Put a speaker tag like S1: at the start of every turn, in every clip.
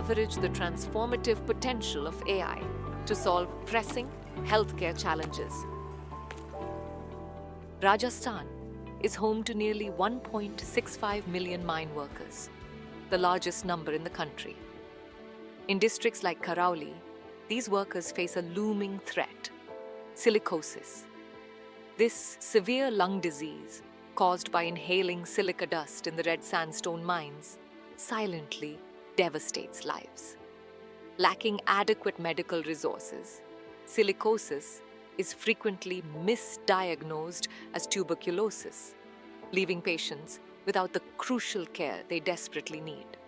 S1: leverage the transformative potential of AI to solve pressing healthcare challenges. Rajasthan is home to nearly 1.65 million mine workers, the largest number in the country. In districts like Karauli, these workers face a looming threat: silicosis. This severe lung disease, caused by inhaling silica dust in the red sandstone mines, silently devastates lives. Lacking adequate medical resources, silicosis is frequently misdiagnosed as tuberculosis, leaving patients without the crucial care they desperately need.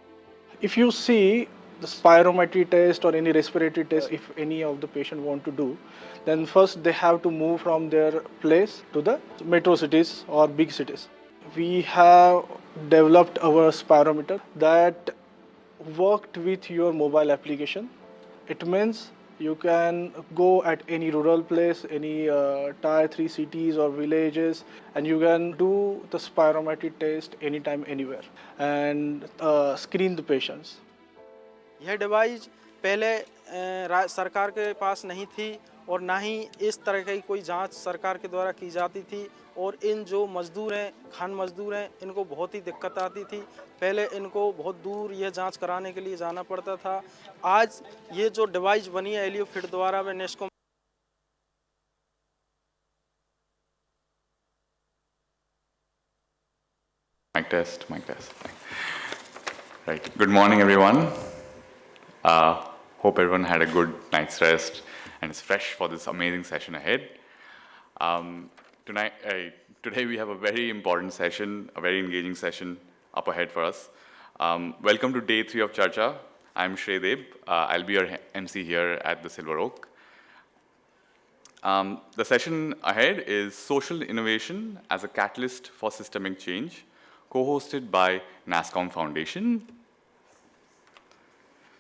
S2: If you see the spirometry test or any respiratory test, if any of the patient want to do, then first they have to move from their place to the metro cities or big cities. We have developed our spirometer that worked with your mobile application. It means you can go at any rural place, any tier 3 cities or villages, and you can do the spirometry test anytime, anywhere, and screen the patients.
S3: यह device पहले सरकार के पास नहीं थी और ना ही इस तरह की कोई जांच सरकार के द्वारा की जाती थी और इन जो मजदूर हैं, खान मजदूर हैं, इनको बहुत ही दिक्कत आती थी। पहले इनको बहुत दूर यह जांच कराने के लिए जाना पड़ता था। आज ये जो डिवाइस बनी है एलियो फिट द्वारा में NASSCOM
S4: Mic test. Right. Good morning, everyone. Hope everyone had a good night's rest and is fresh for this amazing session ahead. Today we have a very important session, a very engaging session up ahead for us. Welcome to day 3 of Charcha. I'm Shredev. I'll be your MC here at the Silver Oak. The session ahead is Social Innovation as a Catalyst for Systemic Change, co-hosted by Nasscom Foundation.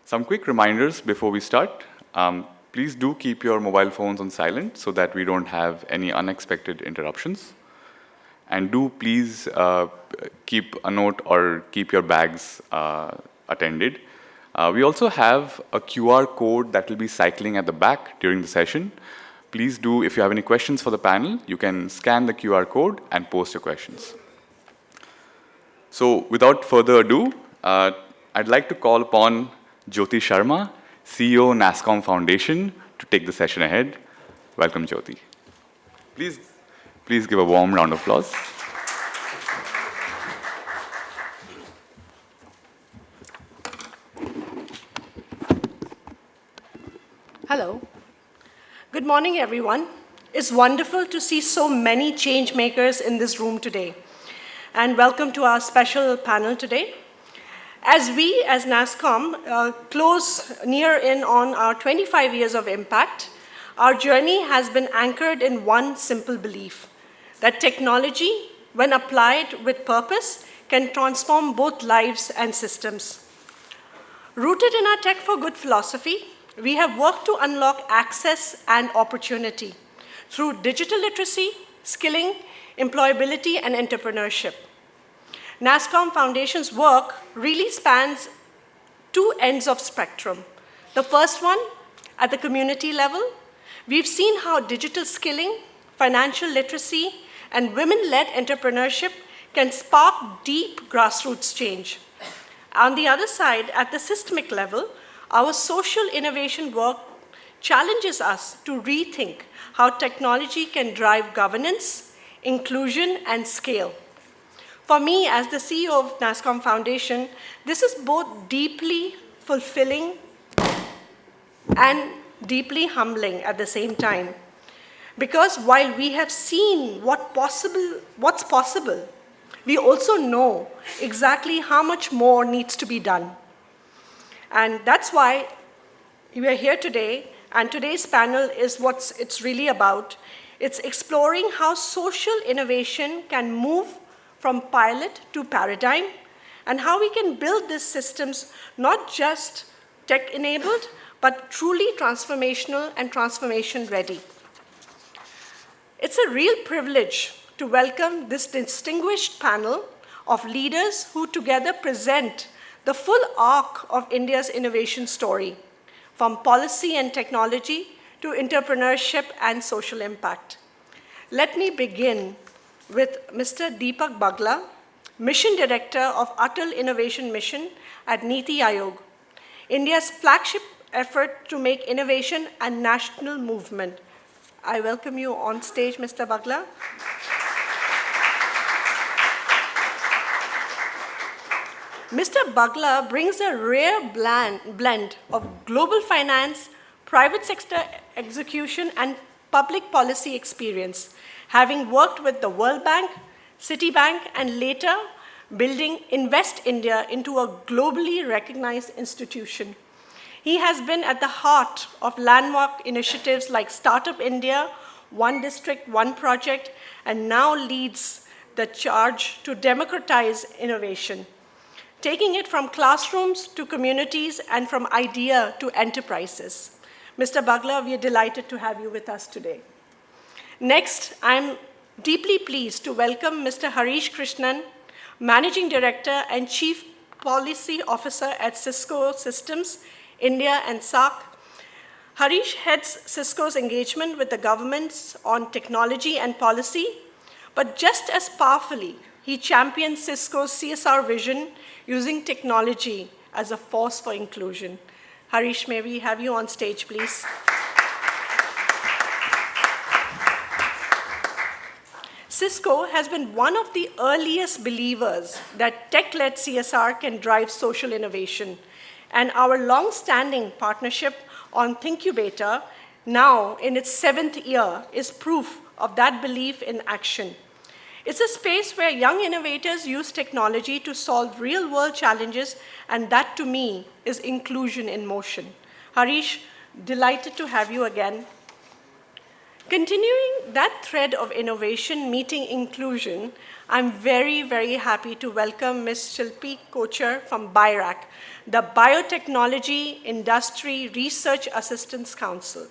S4: Some quick reminders before we start. Please do keep your mobile phones on silent so that we don't have any unexpected interruptions. And do please keep a note or keep your bags attended. We also have a QR code that will be cycling at the back during the session. Please do, if you have any questions for the panel, you can scan the QR code and post your questions. So without further ado, I'd like to call upon Jyoti Sharma, CEO, Nasscom Foundation, to take the session ahead. Welcome, Jyoti. Please give a warm round of applause.
S5: Hello. Good morning, everyone. It's wonderful to see so many change makers in this room today. And welcome to our special panel today. As we, as Nasscom, close near in on our 25 years of impact, our journey has been anchored in one simple belief, that technology, when applied with purpose, can transform both lives and systems. Rooted in our Tech for Good philosophy, we have worked to unlock access and opportunity through digital literacy, skilling, employability, and entrepreneurship. Nasscom Foundation's work really spans two ends of spectrum. The first one, at the community level, we've seen how digital skilling, financial literacy, and women-led entrepreneurship can spark deep grassroots change. On the other side, at the systemic level, our social innovation work challenges us to rethink how technology can drive governance, inclusion, and scale. For me, as the CEO of Nasscom Foundation, this is both deeply fulfilling and deeply humbling at the same time. Because while we have seen what's possible, we also know exactly how much more needs to be done. And that's why we are here today, and today's panel is what it's really about. It's exploring how social innovation can move from pilot to paradigm, and how we can build these systems not just tech-enabled, but truly transformational and transformation-ready. It's a real privilege to welcome this distinguished panel of leaders who together present the full arc of India's innovation story, from policy and technology to entrepreneurship and social impact. Let me begin with Mr. Deepak Bagla, Mission Director of Atal Innovation Mission at Niti Aayog, India's flagship effort to make innovation a national movement. I welcome you on stage, Mr. Bagla. Mr. Bagla brings a rare blend of global finance, private sector execution, and public policy experience, having worked with the World Bank, Citibank, and later building Invest India into a globally recognized institution. He has been at the heart of landmark initiatives like Startup India, One District, One Project, and now leads the charge to democratize innovation, taking it from classrooms to communities and from idea to enterprises. Mr. Bagla, we are delighted to have you with us today. Next, I'm deeply pleased to welcome Mr. Harish Krishnan, Managing Director and Chief Policy Officer at Cisco Systems, India and SAARC. Harish heads Cisco's engagement with the governments on technology and policy, but just as powerfully, he champions Cisco's CSR vision using technology as a force for inclusion. Harish, may we have you on stage, please? Cisco has been one of the earliest believers that tech-led CSR can drive social innovation. And our long-standing partnership on Thinkubator, now in its 7th year, is proof of that belief in action. It's a space where young innovators use technology to solve real-world challenges, and that, to me, is inclusion in motion. Harish, delighted to have you again. Continuing that thread of innovation meeting inclusion, I'm very, very happy to welcome Ms. Shilpy Kochhar from BIRAC, the Biotechnology Industry Research Assistance Council.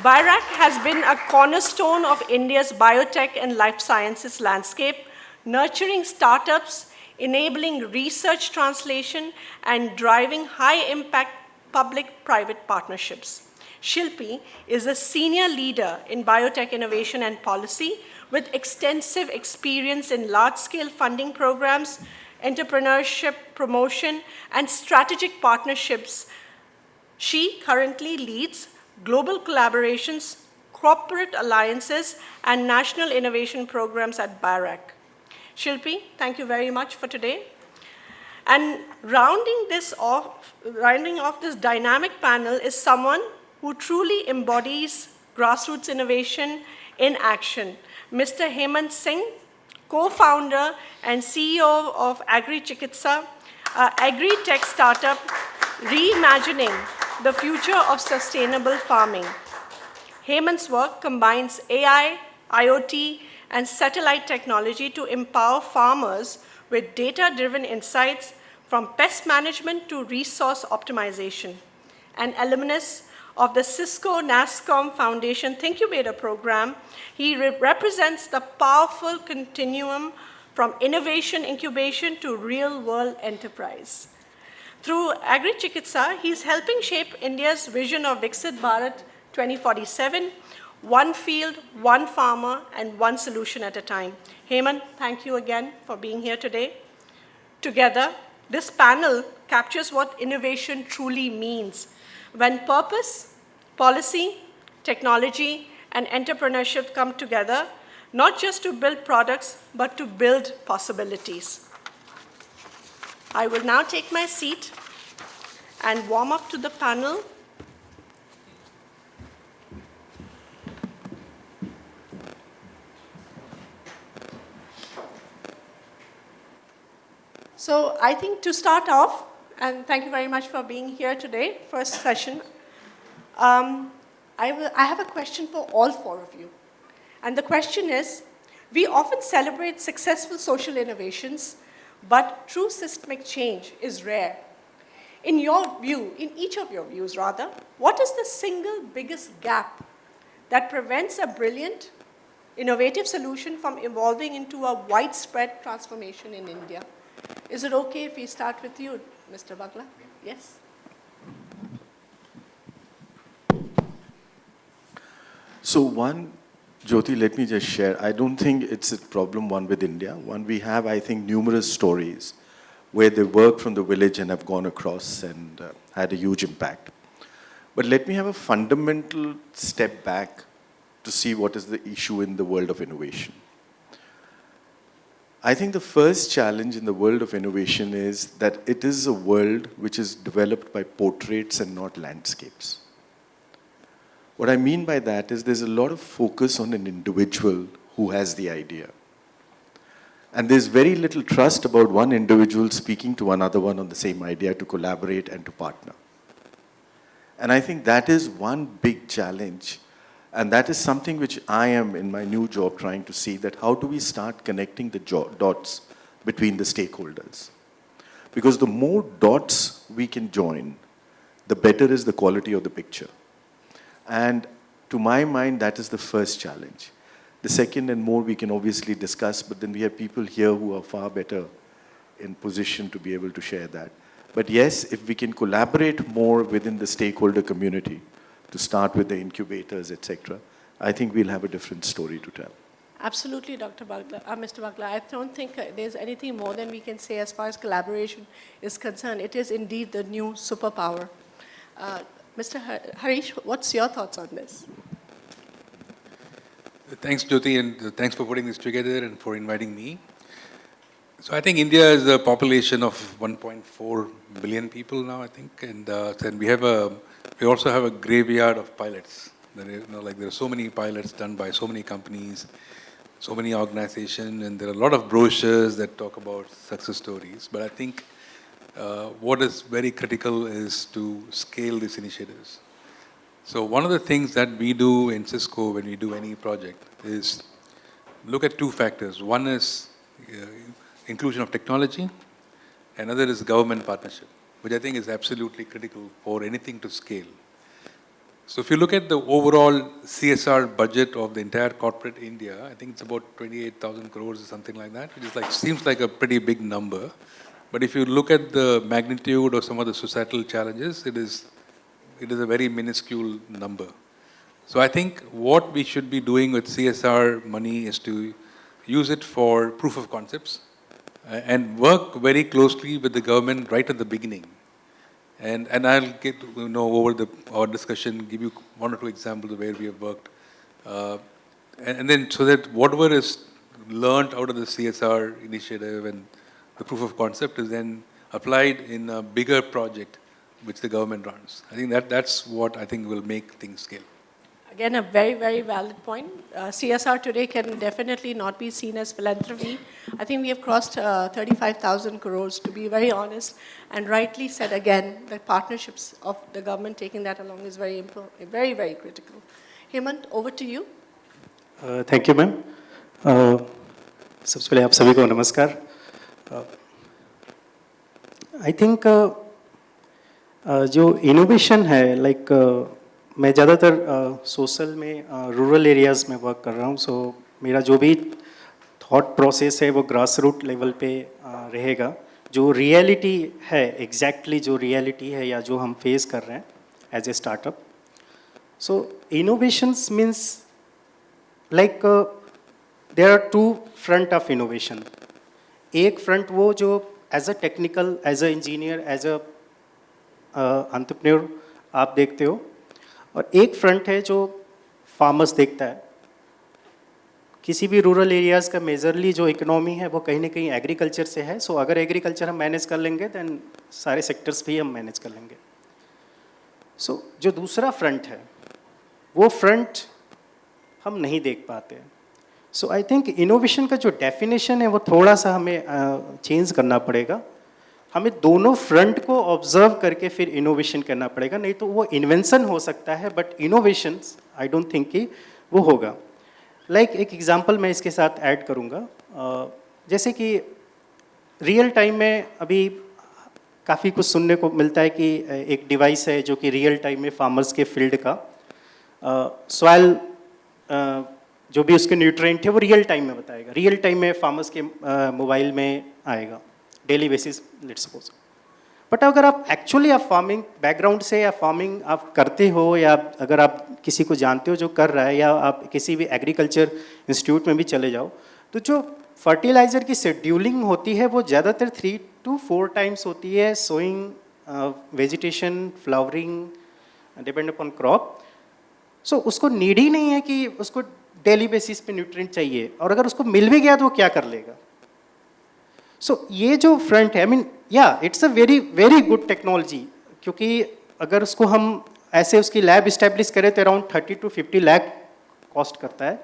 S5: BIRAC has been a cornerstone of India's biotech and life sciences landscape, nurturing startups, enabling research translation, and driving high-impact public-private partnerships. Shilpy is a senior leader in biotech innovation and policy with extensive experience in large-scale funding programs, entrepreneurship promotion, and strategic partnerships. She currently leads global collaborations, corporate alliances, and national innovation programs at BIRAC. Shilpy, thank you very much for today. And rounding off this dynamic panel is someone who truly embodies grassroots innovation in action. Mr. Hemant Singh, co-founder and CEO of Agri-Chikitsa, an agri-tech startup reimagining the future of sustainable farming. Hemant's work combines AI, IoT, and satellite technology to empower farmers with data-driven insights from pest management to resource optimization. An alumnus of the Cisco Nasscom Foundation Thinkubator program, he represents the powerful continuum from innovation incubation to real-world enterprise. Through Agri-Chikitsa, he's helping shape India's vision of Viksit Bharat 2047, one field, one farmer, and one solution at a time. Hemant, thank you again for being here today. Together, this panel captures what innovation truly means when purpose, policy, technology, and entrepreneurship come together, not just to build products, but to build possibilities. I will now take my seat and warm up to the panel. So I think to start off, and thank you very much for being here today, first session, I have a question for all four of you. And the question is, we often celebrate successful social innovations, but true systemic change is rare. In your view, in each of your views rather, what is the single biggest gap that prevents a brilliant, innovative solution from evolving into a widespread transformation in India. Is it okay if we start with you, Mr. Bagla? Yes?
S6: So one, Jyoti, let me just share. I don't think it's a problem one with India. One, we have, I think, numerous stories where they work from the village and have gone across and had a huge impact. But let me have a fundamental step back to see what is the issue in the world of innovation. I think the first challenge in the world of innovation is that it is a world which is developed by portraits and not landscapes. What I mean by that is there's a lot of focus on an individual who has the idea. And there's very little trust about one individual speaking to another one on the same idea to collaborate and to partner. And I think that is one big challenge. And that is something which I am in my new job trying to see, that how do we start connecting the dots between the stakeholders? Because the more dots we can join, the better is the quality of the picture. And to my mind, that is the first challenge. The second and more we can obviously discuss, but then we have people here who are far better in position to be able to share that. But yes, if we can collaborate more within the stakeholder community, to start with the incubators, etc., I think we'll have a different story to tell.
S5: Absolutely, Dr. Bagla, Mr. Bagla. I don't think there's anything more than we can say as far as collaboration is concerned. It is indeed the new superpower. Mr. Harish, what's your thoughts on this?
S7: Thanks, Jyoti, and thanks for putting this together and for inviting me. So I think India is a population of 1.4 billion people now, I think, and then we also have a graveyard of pilots. There are so many pilots done by so many companies, so many organizations, and there are a lot of brochures that talk about success stories. But I think what is very critical is to scale these initiatives. So one of the things that we do in Cisco when we do any project is look at two factors. One is inclusion of technology, another is government partnership, which I think is absolutely critical for anything to scale. So if you look at the overall CSR budget of the entire corporate India, I think it's about 28,000 crores or something like that, which is seems like a pretty big number. But if you look at the magnitude of some of the societal challenges, it is a very minuscule number. So I think what we should be doing with CSR money is to use it for proof of concepts and work very closely with the government right at the beginning. And I'll get over our discussion, give you one or two examples of where we have worked. And then so that whatever is learned out of the CSR initiative and the proof of concept is then applied in a bigger project which the government runs. I think that's what I think will make things scale.
S5: Again, a very, very valid point. CSR today can definitely not be seen as philanthropy. I think we have crossed 35,000 crores, to be very honest. And rightly said again, the partnerships of the government taking that along is very, very, very critical. Hemant, over to you.
S8: Thank you, ma'am. सबसे पहले आप सभी को नमस्कार. I think जो innovation है, मैं ज़्यादातर सोशल में रूरल एरियाज़ में वर्क कर रहा हूँ. सो मेरा जो भी थॉट प्रोसेस है वो ग्रास रूट लेवल पे रहेगा. जो रियलिटी है, एग्जैक्टली जो रियलिटी है या जो हम फेस कर रहे हैं as a startup. So innovations means like there are two front of innovation. एक फ्रंट वो जो as a technical, as a engineer, as a entrepreneur आप देखते हो, और एक फ्रंट है जो फार्मर्स देखता है. किसी भी रूरल एरियाज़ का मेजरली जो इकोनॉमी है वो कहीं ना कहीं एग्रीकल्चर से है. सो अगर एग्रीकल्चर हम मैनेज कर लेंगे दैन सारे सेक्टर्स भी हम मैनेज कर लेंगे. सो जो दूसरा फ्रंट है वो फ्रंट हम नहीं देख पाते. सो आई थिंक इनोवेशन का जो डेफिनेशन है वो थोड़ा सा हमें चेंज करना पड़ेगा. हमें दोनों फ्रंट को ऑब्जर्व करके फिर इनोवेशन करना पड़ेगा. नहीं तो वो इन्वेंशन हो सकता है but innovations I don't think कि वो होगा. लाइक एक एग्जांपल मैं इसके साथ ऐड करूँगा. जैसे कि रियल टाइम में अभी काफ़ी कुछ सुनने को मिलता है कि एक डिवाइस है जो कि रियल टाइम में फार्मर्स के फील्ड का सॉइल जो भी उसके न्यूट्रिएंट है वो रियल टाइम में बताएगा, रियल टाइम में फार्मर्स के मोबाइल में आएगा, daily basis let's suppose. But अगर आप एक्चुअली आप फार्मिंग बैकग्राउंड से या फार्मिंग आप करते हो, या अगर आप किसी को जानते हो जो कर रहा है, या आप किसी भी एग्रीकल्चर इंस्टीट्यूट में भी चले जाओ, तो जो फर्टिलाइज़र की शेड्यूलिंग होती है वो ज़्यादातर 3 to 4 टाइम्स होती है, sowing, vegetation, flowering, depend upon crop. So उसको नीड ही नहीं है कि उसको डेली बेसिस पे न्यूट्रिएंट चाहिए, और अगर उसको मिल भी गया तो वो क्या कर लेगा। सो ये जो फ्रंट है, आई मीन या it's a very very good technology, क्योंकि अगर उसको हम ऐसे उसकी लैब इस्टेब्लिश करें तो अराउंड 30 to 50 लाख कॉस्ट करता है,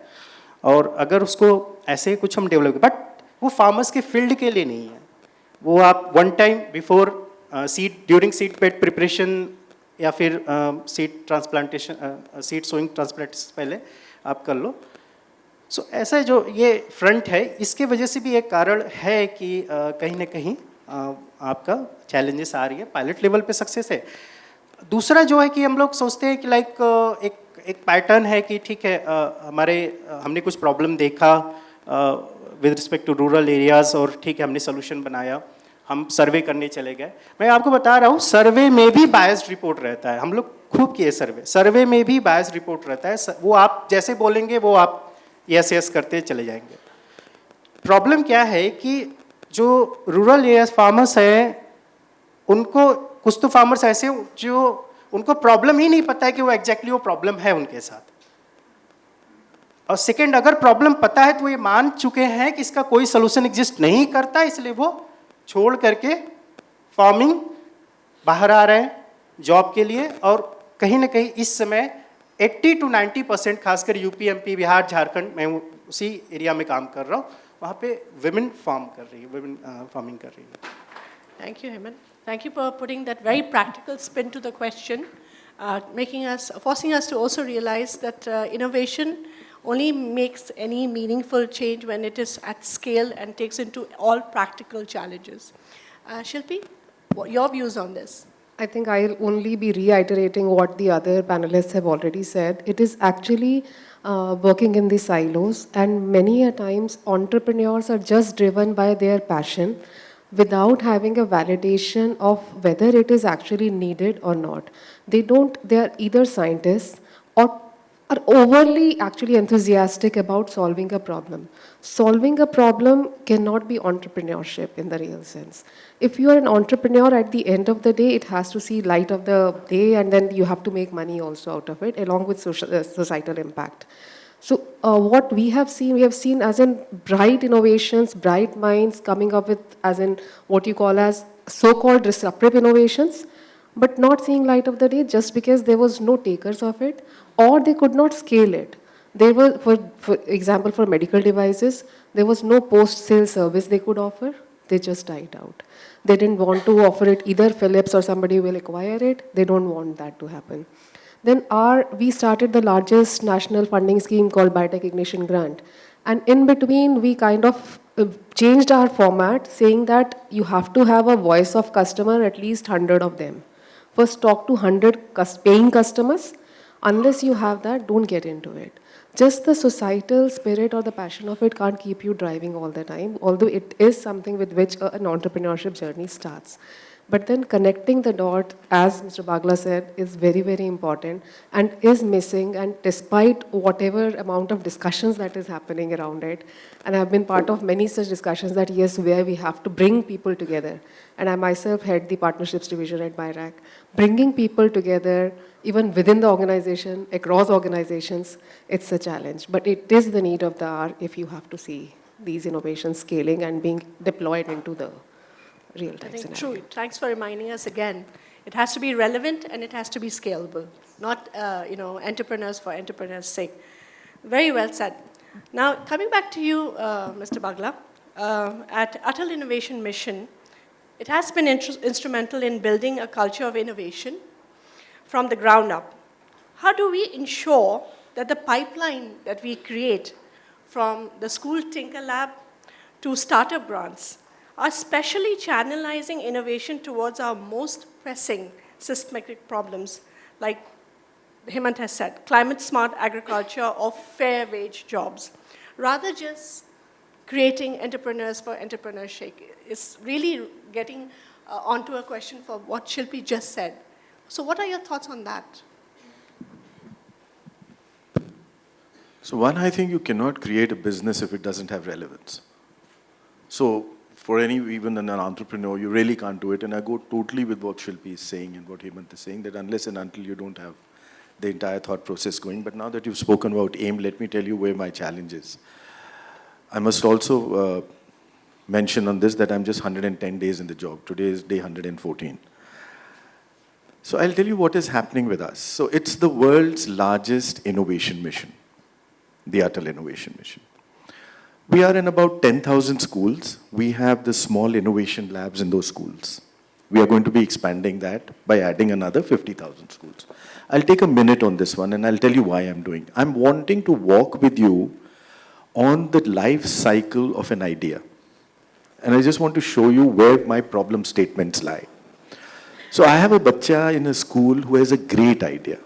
S8: और अगर उसको ऐसे कुछ हम डेवलप, बट वो फार्मर्स के फील्ड के लिए नहीं है, वो आप one time before seed, during seed bed preparation, या फिर seed transplantation, seed sowing transplantation पहले आप कर लो। सो ऐसा जो ये फ्रंट है, इसके वजह से भी एक कारण है कि कहीं ना कहीं आपका चैलेंजेस आ रही है, पायलट लेवल पे सक्सेस है। दूसरा जो है कि हम लोग सोचते हैं कि लाइक एक पैटर्न है कि ठीक है, हमने कुछ प्रॉब्लम देखा with respect to rural areas, और ठीक है हमने सोल्यूशन बनाया, हम सर्वे करने चले गए। मैं आपको बता रहा हूँ, सर्वे में भी बायस्ड रिपोर्ट रहता है, हम लोग खूब किए सर्वे में भी बायस्ड रिपोर्ट रहता है, वो आप जैसे बोलेंगे वो आप यस करते चले जाएंगे। प्रॉब्लम क्या है कि जो रूरल एरिया फार्मर्स हैं, उनको कुछ तो फार्मर्स ऐसे जो उनको प्रॉब्लम ही नहीं पता है कि वो एग्जैक्टली वो प्रॉब्लम है उनके साथ, और सेकंड अगर प्रॉब्लम पता है तो ये मान चुके हैं कि इसका कोई सोल्यूशन एग्जिस्ट नहीं करता, इसलिए वो छोड़ करके फार्मिंग बाहर आ रहे हैं जॉब के लिए। और कहीं ना कहीं इस समय 80 to 90%, खासकर यूपी, एमपी, बिहार, झारखंड, मैं उसी एरिया में काम कर रहा हूँ, वहाँ पे विमेन फार्म कर रही है, विमेन फार्मिंग कर रही है।
S5: Thank you, Hemant. Thank you for putting that very practical spin to the question, forcing us to also realize that innovation only makes any meaningful change when it is at scale and takes into all practical challenges. Shilpy, your views on this?
S9: I think I'll only be reiterating what the other panelists have already said. It is actually working in the silos, and many a times entrepreneurs are just driven by their passion without having a validation of whether it is actually needed or not. They are either scientists or are overly actually enthusiastic about solving a problem. Solving a problem cannot be entrepreneurship in the real sense. If you are an entrepreneur, at the end of the day, it has to see light of the day, and then you have to make money also out of it, along with societal impact. So what we have seen as in bright innovations, bright minds coming up with as in what you call as so-called disruptive innovations, but not seeing light of the day just because there was no takers of it, or they could not scale it. They were, for example, for medical devices, there was no post-sale service they could offer. They just died out. They didn't want to offer it, either Philips or somebody will acquire it. They don't want that to happen. Then we started the largest national funding scheme called Biotech Ignition Grant. And in between, we kind of changed our format, saying that you have to have a voice of customer, at least 100 of them. First, talk to 100 paying customers. Unless you have that, don't get into it. Just the societal spirit or the passion of it can't keep you driving all the time, although it is something with which an entrepreneurship journey starts. But then connecting the dot, as Mr. Bagla said, is very, very important and is missing. And despite whatever amount of discussions that is happening around it, and I've been part of many such discussions that yes, where we have to bring people together. And I myself head the partnerships division at BIRAC. Bringing people together, even within the organization, across organizations, it's a challenge. But it is the need of the hour if you have to see these innovations scaling and being deployed into the real-time scenario.
S5: True. Thanks for reminding us again. It has to be relevant and it has to be scalable, not entrepreneurs for entrepreneurs' sake. Very well said. Now, coming back to you, Mr. Bagla, at Atal Innovation Mission, it has been instrumental in building a culture of innovation from the ground up. How do we ensure that the pipeline that we create from the school Tinker Lab to startup grants are specially channelizing innovation towards our most pressing systemic problems, like Hemant has said, climate-smart agriculture or fair wage jobs. Rather just creating entrepreneurs for entrepreneur's sake. It's really getting onto a question for what Shilpy just said. So what are your thoughts on that?
S6: So one, I think you cannot create a business if it doesn't have relevance. So for even an entrepreneur, you really can't do it. And I go totally with what Shilpy is saying and what Hemant is saying, that unless and until you don't have the entire thought process going. But now that you've spoken about AIM, let me tell you where my challenge is. I must also mention on this that I'm just 110 days in the job. Today is day 114. So I'll tell you what is happening with us. So it's the world's largest innovation mission, the Atal Innovation Mission. We are in about 10,000 schools. We have the small innovation labs in those schools. We are going to be expanding that by adding another 50,000 schools. I'll take a minute on this one and I'll tell you why I'm doing. I'm wanting to walk with you on the life cycle of an idea. And I just want to show you where my problem statements lie. So I have a bacha in a school who has a great idea.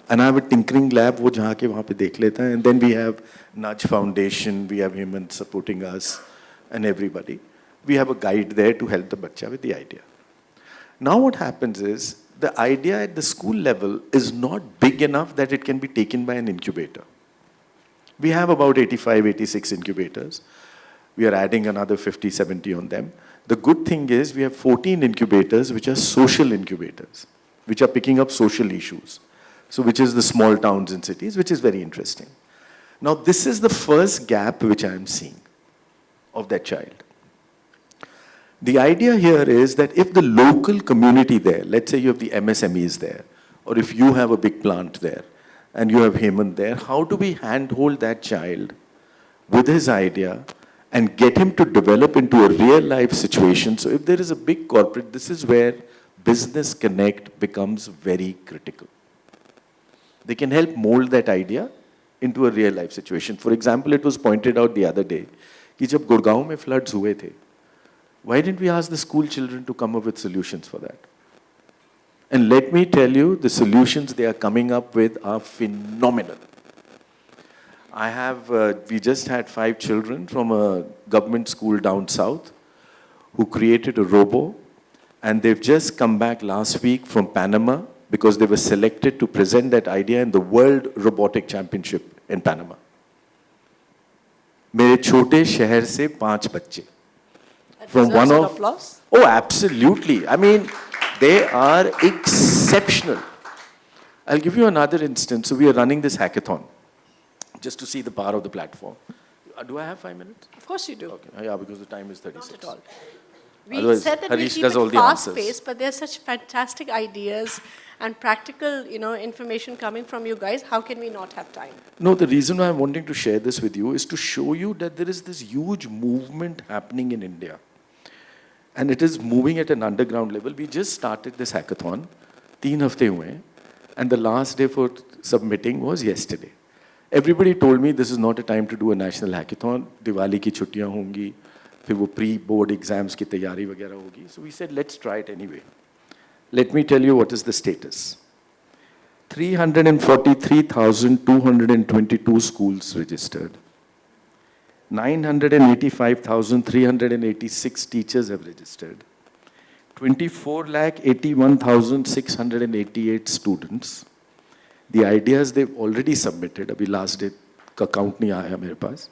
S6: And I have a tinkering lab, wo jahan ke wahan pe dekh leta hai. And then we have Nasscom Foundation, we have Hemant supporting us and everybody. We have a guide there to help the bacha with the idea. Now what happens is, the idea at the school level is not big enough that it can be taken by an incubator. We have about 85, 86 incubators. We are adding another 50, 70 on them. The good thing is we have 14 incubators which are social incubators, which are picking up social issues. So which is the small towns and cities, which is very interesting. Now this is the first gap which I am seeing of that child. The idea here is that if the local community there, let's say you have the MSMEs there, or if you have a big plant there, and you have Hemant there, how do we handhold that child with his idea and get him to develop into a real life situation? So if there is a big corporate, this is where business connect becomes very critical. They can help mold that idea into a real life situation. For example, it was pointed out the other day, कि जब गुड़गांव में floods हुए थे, why didn't we ask the school children to come up with solutions for that? And let me tell you, the solutions they are coming up with are phenomenal. We just had 5 children from a government school down south who created a robo, and they've just come back last week from Panama because they were selected to present that idea in the World Robotic Championship in Panama. मेरे छोटे शहर से 5 बच्चे. From one of
S5: applause?
S6: Oh, absolutely. I mean, they are exceptional. I'll give you another instance. So we are running this hackathon just to see the power of the platform. Do I have 5 minutes?
S5: Of course you do.
S6: Okay. Yeah, because the time is 36.
S5: Not at all. We
S6: Otherwise,
S5: said that
S6: Harish
S5: we keep
S6: does all
S5: it
S6: the answers.
S5: fast-paced, but there's such fantastic ideas and practical, information coming from you guys. How can we not have time?
S6: No, the reason why I'm wanting to share this with you is to show you that there is this huge movement happening in India. And it is moving at an underground level. We just started this hackathon, 3 hafte hue, and the last day for submitting was yesterday. Everybody told me this is not a time to do a national hackathon. Diwali ki chuttiyan hongi, फिर वो pre-board exams की तैयारी वगैरह होगी. So we said, let's try it anyway. Let me tell you what is the status. 343,222 schools registered. 985,386 teachers have registered. 24,81,688 students. The ideas they've already submitted, अभी last day का count नहीं आया मेरे पास.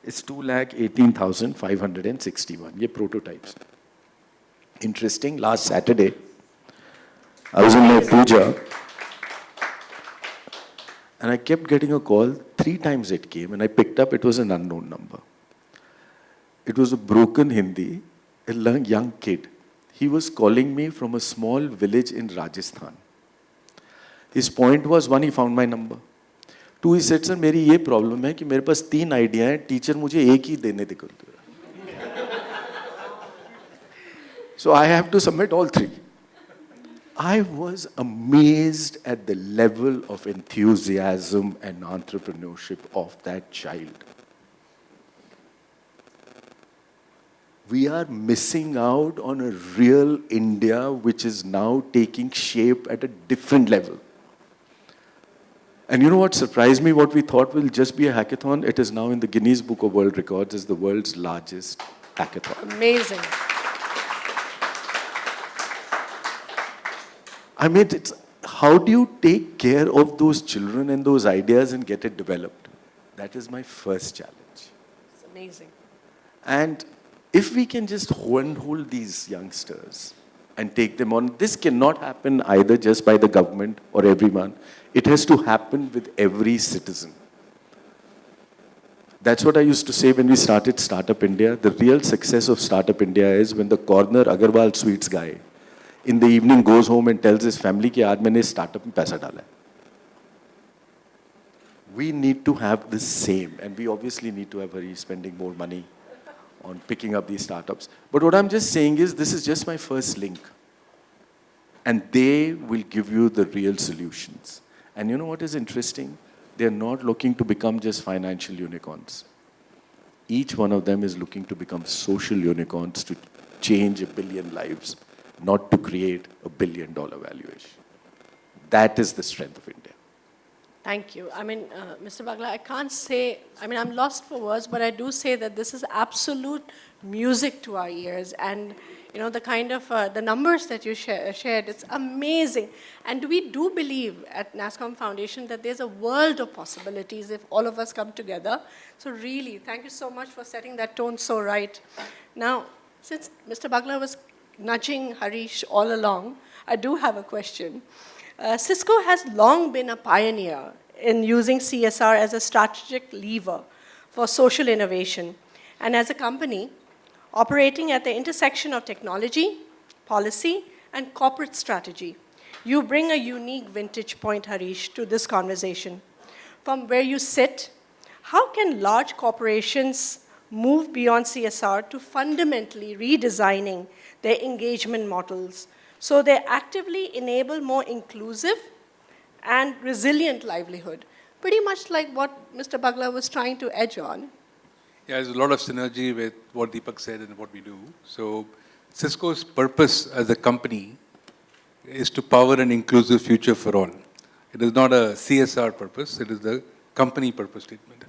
S6: It's 2,18,561. ये prototypes. Interesting. Last Saturday, I was in my puja, and I kept getting a call. 3 times it came, and I picked up. It was an unknown number. It was a broken Hindi, a young kid. He was calling me from a small village in Rajasthan. His point was, one, he found my number. 2, he said, sir, मेरी ये problem है कि मेरे पास 3 idea हैं, teacher मुझे एक ही देने देते हैं. So I have to submit all 3. I was amazed at the level of enthusiasm and entrepreneurship of that child. We are missing out on a real India which is now taking shape at a different level. And you know what surprised me? What we thought will just be a hackathon, it is now in the Guinness Book of World Records as the world's largest hackathon.
S5: Amazing.
S6: I mean, it's, how do you take care of those children and those ideas and get it developed? That is my first challenge.
S5: It's amazing.
S6: And if we can just hold these youngsters and take them on, this cannot happen either just by the government or everyone. It has to happen with every citizen. That's what I used to say when we started Startup India. The real success of Startup India is when the corner Agarwal Sweets guy in the evening goes home and tells his family कि आज मैंने startup में पैसा डाला है. We need to have the same, and we obviously need to have Harish spending more money on picking up these startups. But what I'm just saying is this is just my first link. And they will give you the real solutions. And you know what is interesting? They're not looking to become just financial unicorns. Each one of them is looking to become social unicorns to change 1 billion lives, not to create $1 billion valuation. That is the strength of India.
S5: Thank you. I mean, Mr. Bagla, I can't say, I mean, I'm lost for words, but I do say that this is absolute music to our ears. And, you know, the kind of, the numbers that you shared, it's amazing. And we do believe at Nasscom Foundation that there's a world of possibilities if all of us come together. So really, thank you so much for setting that tone so right. Now, since Mr. Bagla was nudging Harish all along, I do have a question. Cisco has long been a pioneer in using CSR as a strategic lever for social innovation. And as a company, operating at the intersection of technology, policy, and corporate strategy, you bring a unique vintage point, Harish, to this conversation. From where you sit, how can large corporations move beyond CSR to fundamentally redesigning their engagement models so they actively enable more inclusive and resilient livelihood? Pretty much like what Mr. Bagla was trying to edge on.
S7: Yeah, there's a lot of synergy with what Deepak said and what we do. So Cisco's purpose as a company is to power an inclusive future for all. It is not a CSR purpose, it is the company purpose statement.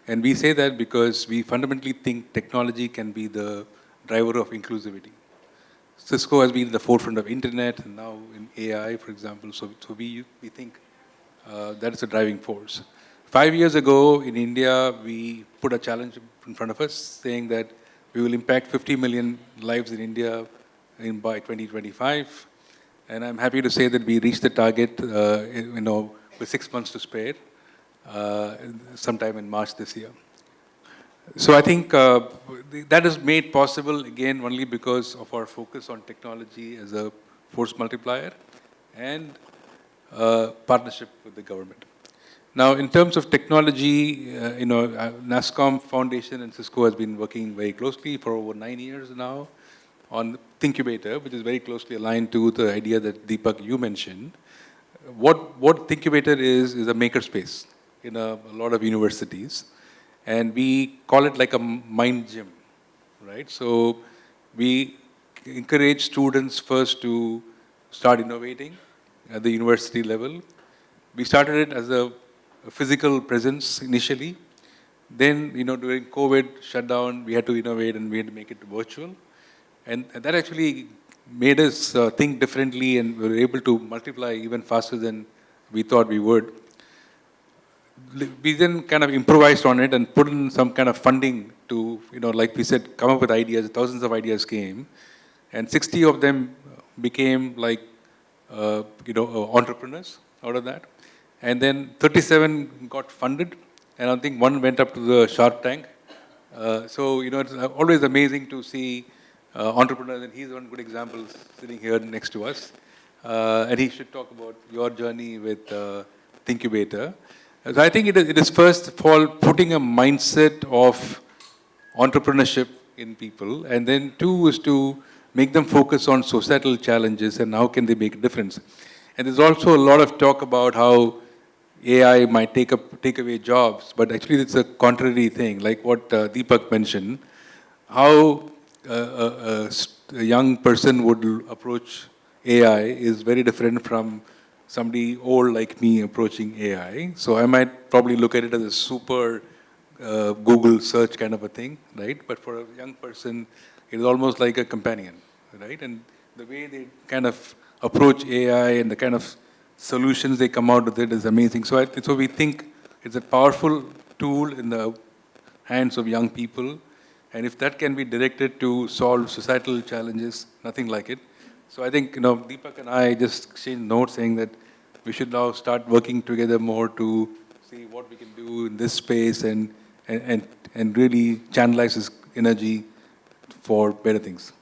S7: And we say that because we fundamentally think technology can be the driver of inclusivity. Cisco has been at the forefront of internet and now in AI, for example. So we think that is a driving force. 5 years ago in India, we put a challenge in front of us saying that we will impact 50 million lives in India by 2025. And I'm happy to say that we reached the target, with 6 months to spare, sometime in March this year. So I think that is made possible, again, only because of our focus on technology as a force multiplier and partnership with the government. Now, in terms of technology, Nasscom Foundation and Cisco has been working very closely for over 9 years now on Thinkubator, which is very closely aligned to the idea that Deepak, you mentioned. What Thinkubator is a makerspace in a lot of universities. And we call it like a mind gym, right? So we encourage students first to start innovating at the university level. We started it as a physical presence initially. Then, during COVID shutdown, we had to innovate and we had to make it virtual. And that actually made us think differently, and we were able to multiply even faster than we thought we would. We then kind of improvised on it and put in some kind of funding to, like we said, come up with ideas. Thousands of ideas came, and 60 of them became like, entrepreneurs out of that. And then 37 got funded, and I think one went up to the Shark Tank. It's always amazing to see entrepreneurs, and he's one good example sitting here next to us. And he should talk about your journey with Thinkubator. So I think it is first of all putting a mindset of entrepreneurship in people, and then 2 is to make them focus on societal challenges and how can they make a difference. And there's also a lot of talk about how AI might take away jobs, but actually it's a contrary thing, like what Deepak mentioned, how a young person would approach AI is very different from somebody old like me approaching AI. So I might probably look at it as a super Google search kind of a thing, right? But for a young person, it is almost like a companion, right? And the way they kind of approach AI and the kind of solutions they come out with it is amazing. So we think it's a powerful tool in the hands of young people. And if that can be directed to solve societal challenges, nothing like it. So I think, Deepak and I just exchanged notes saying that we should now start working together more to see what we can do in this space and really channelize this energy for better things.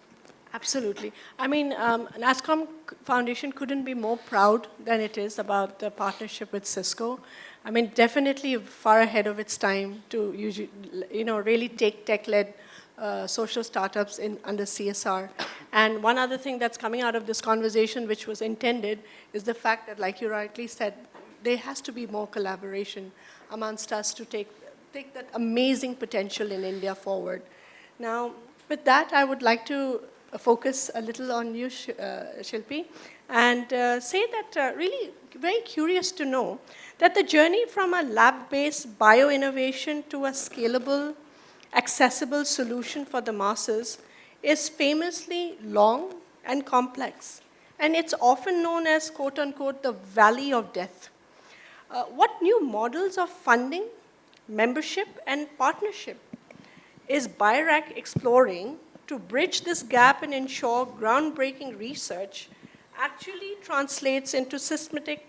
S5: Absolutely. I mean, Nasscom Foundation couldn't be more proud than it is about the partnership with Cisco. I mean, definitely far ahead of its time to really take tech-led social startups under CSR. And one other thing that's coming out of this conversation, which was intended, is the fact that, like you rightly said, there has to be more collaboration amongst us to take that amazing potential in India forward. Now, with that, I would like to focus a little on you, Shilpy, and say that really very curious to know that the journey from a lab-based bio-innovation to a scalable, accessible solution for the masses is famously long and complex. And it's often known as, quote unquote, the valley of death. What new models of funding, membership, and partnership is BIRAC exploring to bridge this gap and ensure groundbreaking research actually translates into systematic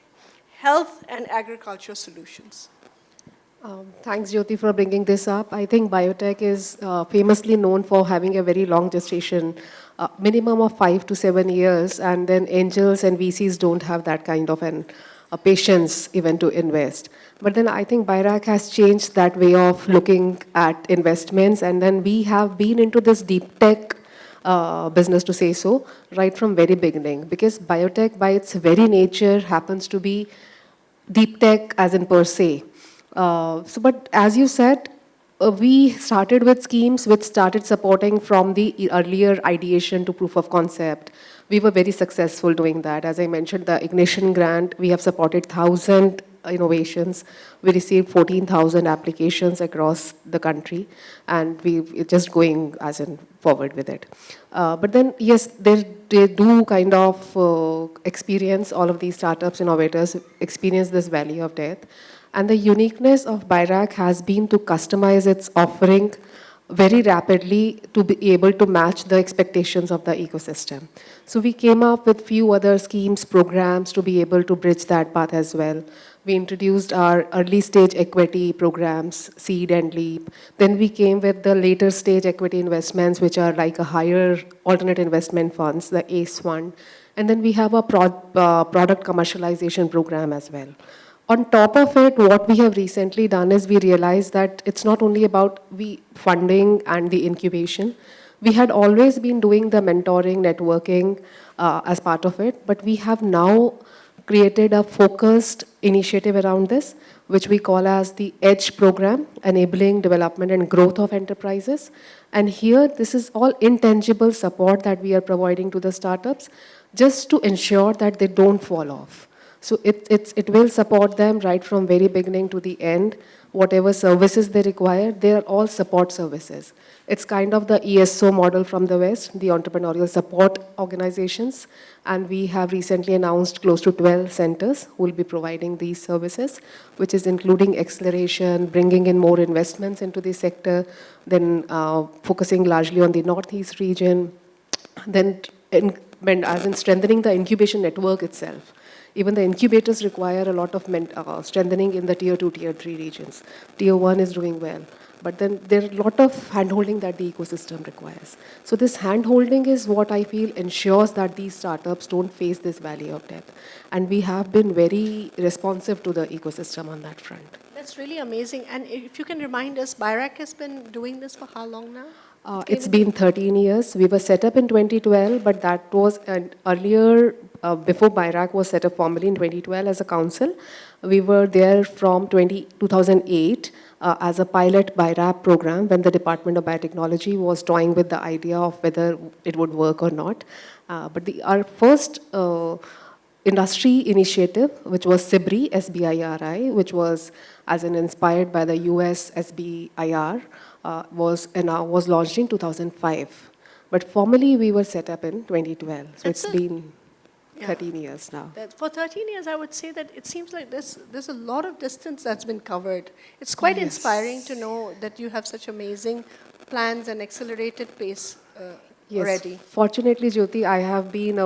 S5: health and agriculture solutions?
S9: Thanks, Jyoti, for bringing this up. I think biotech is famously known for having a very long gestation, minimum of 5 to 7 years, and then angels and VCs don't have that kind of a patience even to invest. But then I think BIRAC has changed that way of looking at investments, and then we have been into this deep tech business, to say so, right from very beginning, because biotech by its very nature happens to be deep tech as in per se. But as you said, we started with schemes which started supporting from the earlier ideation to proof of concept. We were very successful doing that. As I mentioned, the Ignition Grant, we have supported 1,000 innovations. We received 14,000 applications across the country, and we're just going as in forward with it. But then, yes, they do kind of experience, all of these startups, innovators experience this valley of death. And the uniqueness of BIRAC has been to customize its offering very rapidly to be able to match the expectations of the ecosystem. So we came up with few other schemes, programs to be able to bridge that path as well. We introduced our early stage equity programs, Seed and Leap. Then we came with the later stage equity investments, which are like a higher alternate investment funds, the ACE fund. And then we have a product commercialization program as well. On top of it, what we have recently done is we realized that it's not only about funding and the incubation. We had always been doing the mentoring, networking as part of it, but we have now created a focused initiative around this, which we call as the EDGE program, Enabling Development and Growth of Enterprises. And here, this is all intangible support that we are providing to the startups just to ensure that they don't fall off. So it will support them right from very beginning to the end. Whatever services they require, they are all support services. It's kind of the ESO model from the West, the entrepreneurial support organizations. And we have recently announced close to 12 centers who will be providing these services, which is including acceleration, bringing in more investments into the sector, then focusing largely on the Northeast region, then as in strengthening the incubation network itself. Even the incubators require a lot of strengthening in the tier 2, tier 3 regions. Tier 1 is doing well. But then there are a lot of hand-holding that the ecosystem requires. So this hand-holding is what I feel ensures that these startups don't face this valley of death. And we have been very responsive to the ecosystem on that front.
S5: That's really amazing. And if you can remind us, BIRAC has been doing this for how long now?
S9: It's been 13 years. We were set up in 2012, but that was earlier, before BIRAC was set up formally in 2012 as a council. We were there from 2008 as a pilot BIRAP program when the Department of Biotechnology was toying with the idea of whether it would work or not. But our first industry initiative, which was SIBRI, SBIRI, which was as an inspired by the US SBIR, was launched in 2005. But formally, we were set up in 2012. So it's been 13 years now.
S5: For 13 years, I would say that it seems like there's a lot of distance that's been covered. It's quite inspiring to know that you have such amazing plans and accelerated pace already.
S9: Fortunately, Jyoti, I have been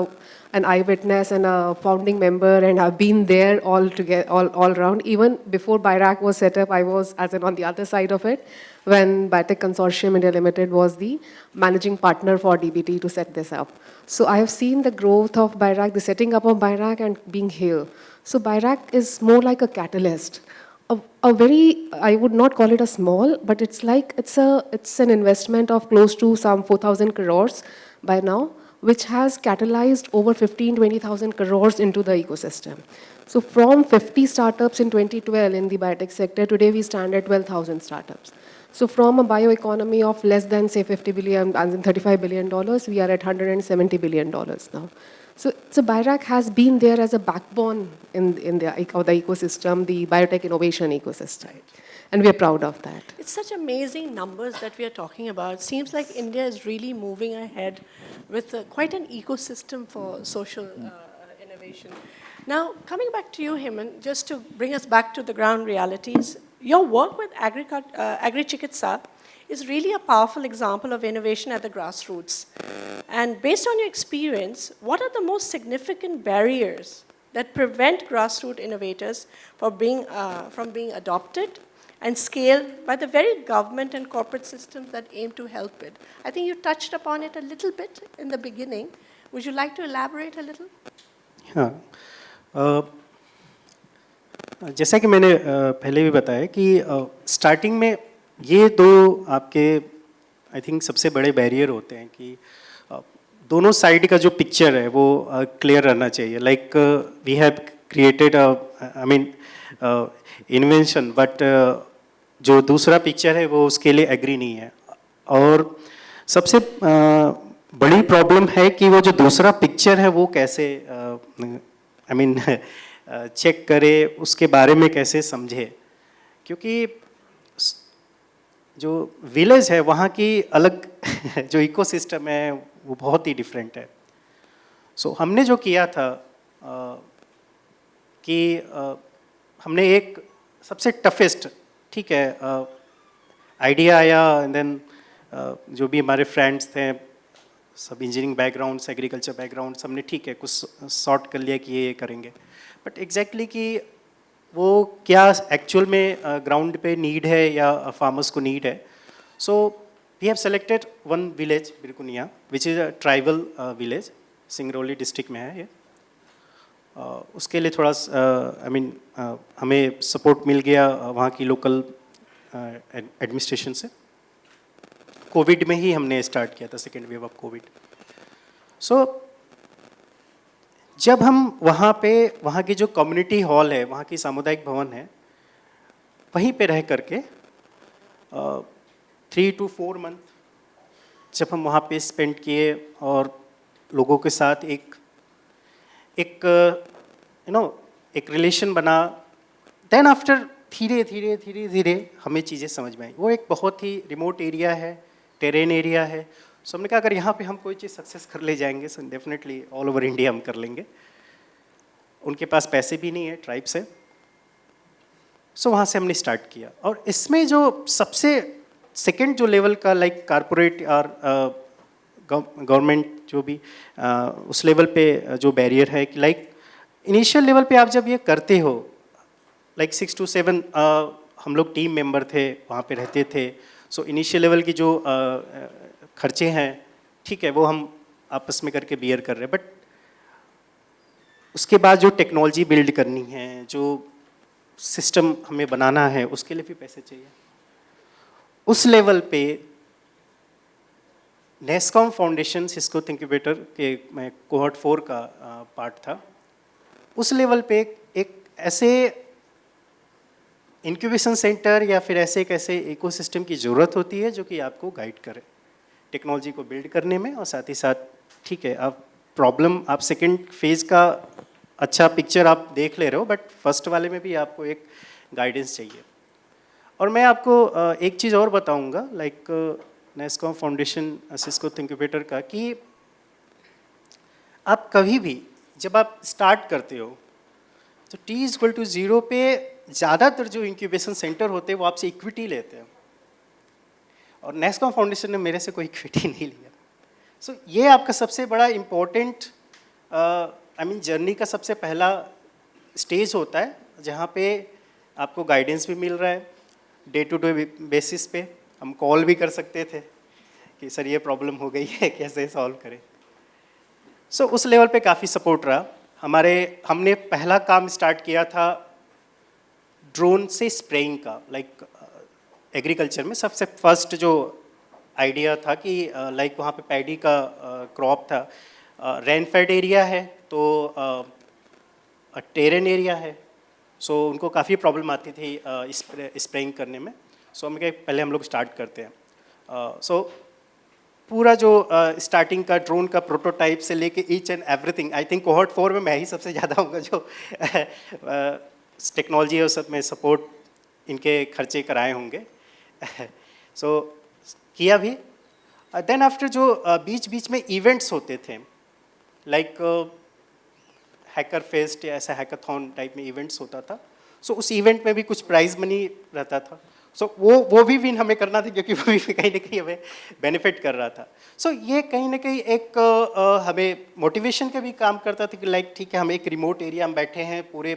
S9: an eyewitness and a founding member, and I've been there all around. Even before BIRAC was set up, I was on the other side of it, when Biotech Consortium India Limited was the managing partner for DBT to set this up. So I have seen the growth of BIRAC, the setting up of BIRAC, and being here. So BIRAC is more like a catalyst. A very, I would not call it a small, but it's an investment of close to some 4,000 crores by now, which has catalyzed over 20,000 crores into the ecosystem. So from 50 startups in 2012 in the biotech sector, today we stand at 12,000 startups. So from a bioeconomy of less than, say, $50 billion and $35 billion, we are at $170 billion now. So BIRAC has been there as a backbone in the ecosystem, the biotech innovation ecosystem. And we are proud of that.
S5: It's such amazing numbers that we are talking about. It seems like India is really moving ahead with quite an ecosystem for social innovation. Now, coming back to you, Hemant, just to bring us back to the ground realities, your work with Agri-Chikitsa is really a powerful example of innovation at the grassroots. And based on your experience, what are the most significant barriers that prevent grassroots innovators from being adopted and scaled by the very government and corporate systems that aim to help it? I think you touched upon it a little bit in the beginning. Would you like to elaborate a little?
S8: हाँ, जैसा कि मैंने पहले भी बताया कि starting में ये दो आपके आई थिंक सबसे बड़े बैरियर होते हैं कि दोनों साइड का जो पिक्चर है वो क्लियर रहना चाहिए. Like we have created I mean invention, but जो दूसरा पिक्चर है वो उसके लिए एग्री नहीं है. और सबसे बड़ी प्रॉब्लम है कि वो जो दूसरा पिक्चर है वो कैसे आई मीन चेक करे, उसके बारे में कैसे समझे. क्योंकि जो विलेज है वहाँ की अलग जो इकोसिस्टम है वो बहुत ही डिफरेंट है. सो हमने जो किया था कि हमने एक सबसे टफेस्ट, ठीक है, आइडिया आया, एंड देन जो भी हमारे फ्रेंड्स थे सब इंजीनियरिंग बैकग्राउंड्स, एग्रीकल्चर बैकग्राउंड, सबने ठीक है कुछ सॉर्ट कर लिया कि ये करेंगे. बट एग्जैक्टली कि वो क्या एक्चुअल में ग्राउंड पे नीड है या फार्मर्स को नीड है. So we have selected one village Birkunia, which is a tribal village, Singrauli district में है ये. उसके लिए थोड़ा आई मीन हमें सपोर्ट मिल गया वहाँ की लोकल एडमिनिस्ट्रेशन से. कोविड में ही हमने स्टार्ट किया था, सेकेंड वेव ऑफ कोविड. सो जब हम वहाँ पे, वहाँ की जो कम्युनिटी हॉल है, वहाँ की सामुदायिक भवन है, वहीं पे रह करके 3 to 4 मंथ जब हम वहाँ पे स्पेंड किए और लोगों के साथ एक एक रिलेशन बना, देन आफ्टर धीरे हमें चीज़ें समझ में आई. वो एक बहुत ही रिमोट एरिया है, टेरेन एरिया है. सो हमने कहा अगर यहाँ पे हम कोई चीज़ सक्सेस कर ले जाएंगे so definitely all over India हम कर लेंगे. उनके पास पैसे भी नहीं है, ट्राइब से. सो वहाँ से हमने स्टार्ट किया. और इसमें जो सबसे सेकंड जो लेवल का लाइक कारपोरेट और गवर्नमेंट जो भी उस लेवल पे जो बैरियर है कि लाइक इनिशियल लेवल पे आप जब ये करते हो, लाइक 6 to 7 हम लोग टीम मेंबर थे, वहाँ पे रहते थे. सो इनिशियल लेवल की जो खर्चे हैं, ठीक है, वो हम आपस में करके बियर कर रहे हैं. बट उसके बाद जो टेक्नोलॉजी बिल्ड करनी है, जो सिस्टम हमें बनाना है, उसके लिए भी पैसे चाहिए. उस लेवल पे नेस्कॉम फाउंडेशन सिस्को इंक्यूबेटर के मैं कोहॉर्ट 4 का पार्ट था. उस लेवल पे एक ऐसे इंक्यूबेशन सेंटर या फिर ऐसे इकोसिस्टम की ज़रूरत होती है जो कि आपको गाइड करे टेक्नोलॉजी को बिल्ड करने में. और साथ ही साथ ठीक है, आप प्रॉब्लम आप सेकेंड फेज़ का अच्छा पिक्चर आप देख ले रहे हो, बट फर्स्ट वाले में भी आपको एक गाइडेंस चाहिए। और मैं आपको एक चीज़ और बताऊंगा, like NASSCOM foundation Cisco incubator का, कि आप कभी भी जब आप स्टार्ट करते हो तो T=0 पे ज़्यादातर जो इंक्यूबेशन सेंटर होते हैं वो आपसे इक्विटी लेते हैं, और नेस्कॉम फाउंडेशन ने मेरे से कोई इक्विटी नहीं लिया। सो ये आपका सबसे बड़ा इम्पोर्टेंट जर्नी का सबसे पहला स्टेज होता है, जहाँ पे आपको गाइडेंस भी मिल रहा है, डे टू डे बेसिस पे हम कॉल भी कर सकते थे कि सर ये प्रॉब्लम हो गई है, कैसे सॉल्व करें। सो उस लेवल पे काफ़ी सपोर्ट रहा। हमने पहला काम स्टार्ट किया था ड्रोन से स्प्रेइंग का, लाइक एग्रीकल्चर में सबसे फर्स्ट जो आइडिया था कि लाइक वहाँ पे पैडी का क्रॉप था, रेनफेड एरिया है तो टेरेन एरिया है, सो उनको काफ़ी प्रॉब्लम आती थी स्प्रेइंग करने में। सो हम कहे पहले हम लोग स्टार्ट करते हैं। सो पूरा जो स्टार्टिंग का ड्रोन का प्रोटोटाइप से लेके each and everything, I think cohort 4 में मैं ही सबसे ज़्यादा हूँगा जो टेक्नोलॉजी और सब में सपोर्ट इनके खर्चे कराए होंगे। सो किया भी। देन आफ्टर जो बीच बीच में इवेंट्स होते थे, लाइक हैकर फेस्ट या ऐसा हैकाथॉन टाइप में इवेंट्स होता था, सो उस इवेंट में भी कुछ प्राइज मनी रहता था। सो वो भी विन हमें करना था, क्योंकि वो भी कहीं ना कहीं हमें बेनिफिट कर रहा था। सो ये कहीं ना कहीं एक हमें मोटिवेशन का भी काम करता था कि लाइक ठीक है, हम एक रिमोट एरिया में बैठे हैं, पूरे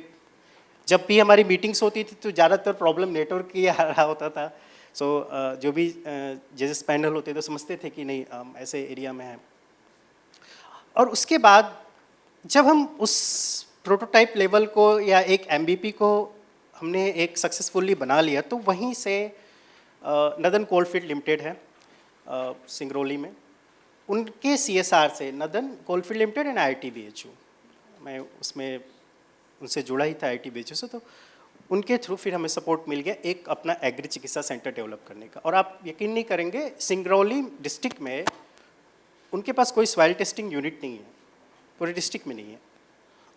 S8: जब भी हमारी मीटिंग्स होती थी तो ज़्यादातर प्रॉब्लम नेटवर्क की आ रहा होता था। सो जो भी जजेस पैनल होते थे समझते थे कि नहीं हम ऐसे एरिया में हैं। और उसके बाद जब हम उस प्रोटोटाइप लेवल को या एक MVP को हमने एक सक्सेसफुली बना लिया, तो वहीं से नदन कोलफील्ड लिमिटेड है सिंगरौली में, उनके CSR से northern coalfield limited and IIT-BHU, मैं उसमें उनसे जुड़ा ही था IIT-BHU से, तो उनके थ्रू फिर हमें सपोर्ट मिल गया एक अपना एग्री चिकित्सा सेंटर डेवलप करने का। और आप यकीन नहीं करेंगे, सिंगरौली डिस्ट्रिक्ट में उनके पास कोई सॉइल टेस्टिंग यूनिट नहीं है, पूरे डिस्ट्रिक्ट में नहीं है।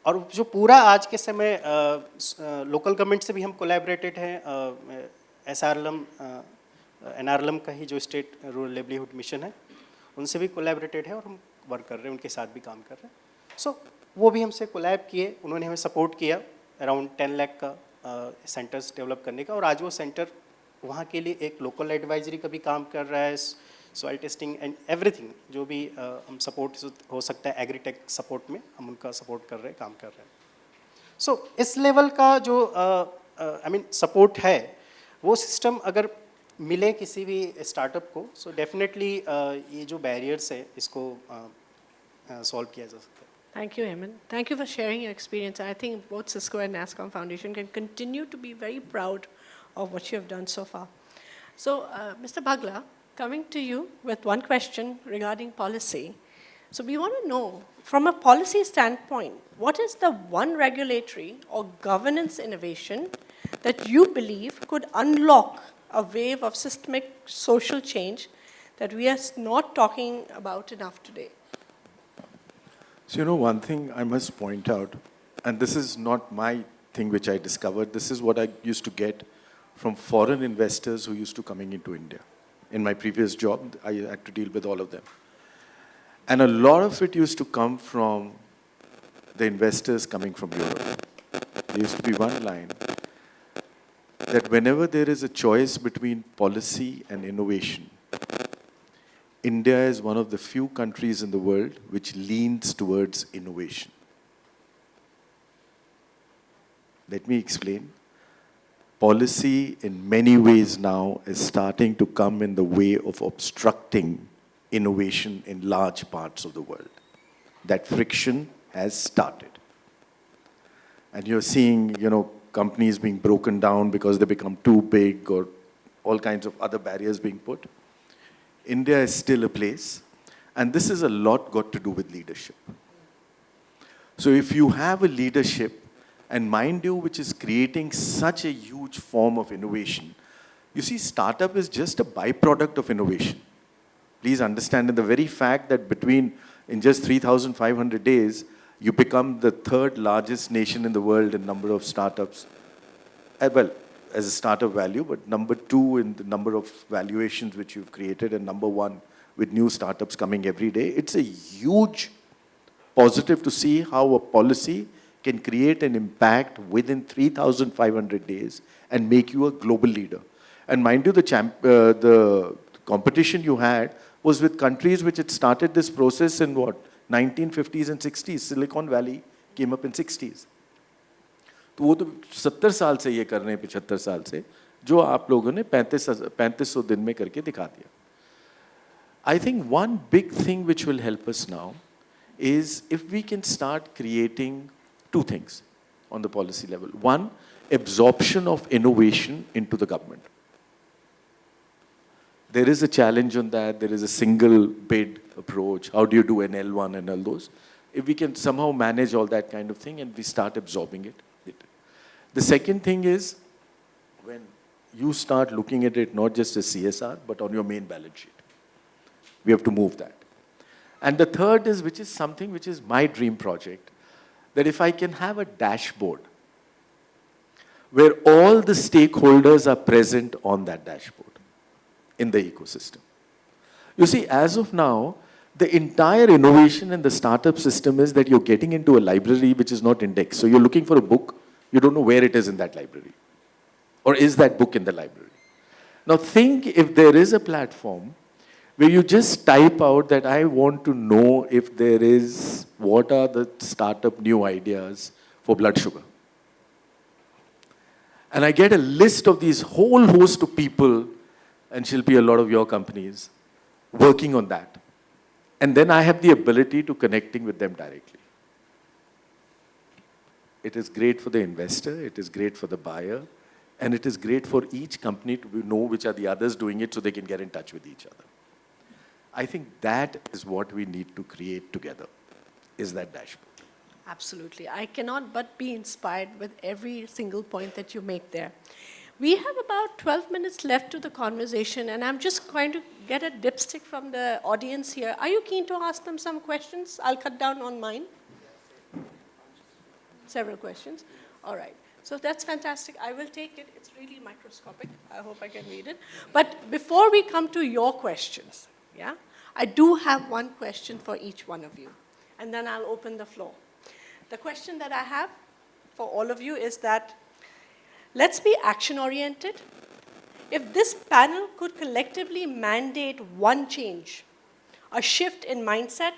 S8: और जो पूरा आज के समय लोकल गवर्नमेंट से भी हम कोलैबोरेटेड हैं, NRLM का ही जो स्टेट रूरल लाइवलीहुड मिशन है, उनसे भी कोलैबोरेटेड है और हम वर्क कर रहे हैं, उनके साथ भी काम कर रहे हैं। सो वो भी हमसे कोलैब किए, उन्होंने हमें सपोर्ट किया अराउंड 10 लाख का सेंटर्स डेवलप करने का। और आज वो सेंटर वहाँ के लिए एक लोकल एडवाइजरी का भी काम कर रहा है, सॉइल टेस्टिंग एंड एवरीथिंग जो भी हम सपोर्ट हो सकता है एग्रीटेक सपोर्ट में, हम उनका सपोर्ट कर रहे हैं, काम कर रहे हैं। सो इस लेवल का जो सपोर्ट है, वो सिस्टम अगर मिले किसी भी स्टार्टअप को, सो डेफिनेटली ये जो बैरियर्स है इसको सॉल्व किया जा सकता है।
S5: Thank you, Hemant. Thank you for sharing your experience. I think both Cisco and Nasscom Foundation can continue to be very proud of what you have done so far. So, Mr. Bagla, coming to you with one question regarding policy. So we want to know, from a policy standpoint, what is the one regulatory or governance innovation that you believe could unlock a wave of systemic social change that we are not talking about enough today?
S6: So, one thing I must point out, and this is not my thing which I discovered, this is what I used to get from foreign investors who used to coming into India. In my previous job, I had to deal with all of them. And a lot of it used to come from the investors coming from Europe. There used to be one line that whenever there is a choice between policy and innovation, India is one of the few countries in the world which leans towards innovation. Let me explain. Policy in many ways now is starting to come in the way of obstructing innovation in large parts of the world. That friction has started. And you're seeing, companies being broken down because they become too big or all kinds of other barriers being put. India is still a place, and this is a lot got to do with leadership. So if you have a leadership, and mind you, which is creating such a huge form of innovation, you see, startup is just a byproduct of innovation. Please understand, in the very fact that in just 3,500 days, You become the third largest nation in the world in number of startups. Well, as a startup value, but number 2 in the number of valuations which you've created, and number 1 with new startups coming every day. It's a huge positive to see how a policy can create an impact within 3,500 days and make you a global leader. And mind you, the competition you had was with countries which had started this process in what, 1950s and 60s. Silicon Valley came up in 60s. तो वो तो 70 साल से ये कर रहे हैं, 75 साल से, जो आप लोगों ने 3500 दिन में करके दिखा दिया. I think one big thing which will help us now is if we can start creating 2 things on the policy level. One, absorption of innovation into the government. There is a challenge on that. There is a single bid approach. How do you do an L1 and all those? If we can somehow manage all that kind of thing and we start absorbing it. The second thing is when you start looking at it not just as CSR, but on your main balance sheet. We have to move that. And the third is, which is something which is my dream project, that if I can have a dashboard where all the stakeholders are present on that dashboard in the ecosystem. You see, as of now, the entire innovation in the startup system is that you're getting into a library which is not indexed. So you're looking for a book, you don't know where it is in that library. Or is that book in the library? Now think if there is a platform where you just type out that I want to know if there is, what are the startup new ideas for blood sugar. And I get a list of these whole host of people, and Shilpy, a lot of your companies, working on that. And then I have the ability to connecting with them directly. It is great for the investor, it is great for the buyer, and it is great for each company to know which are the others doing it so they can get in touch with each other. I think that is what we need to create together, is that dashboard.
S5: Absolutely. I cannot but be inspired with every single point that you make there. We have about 12 minutes left to the conversation, and I'm just going to get a dipstick from the audience here. Are you keen to ask them some questions? I'll cut down on mine. Several questions. All right. So that's fantastic. I will take it. It's really microscopic. I hope I can read it. But before we come to your questions, yeah, I do have one question for each one of you, and then I'll open the floor. The question that I have for all of you is that let's be action-oriented. If this panel could collectively mandate one change, a shift in mindset,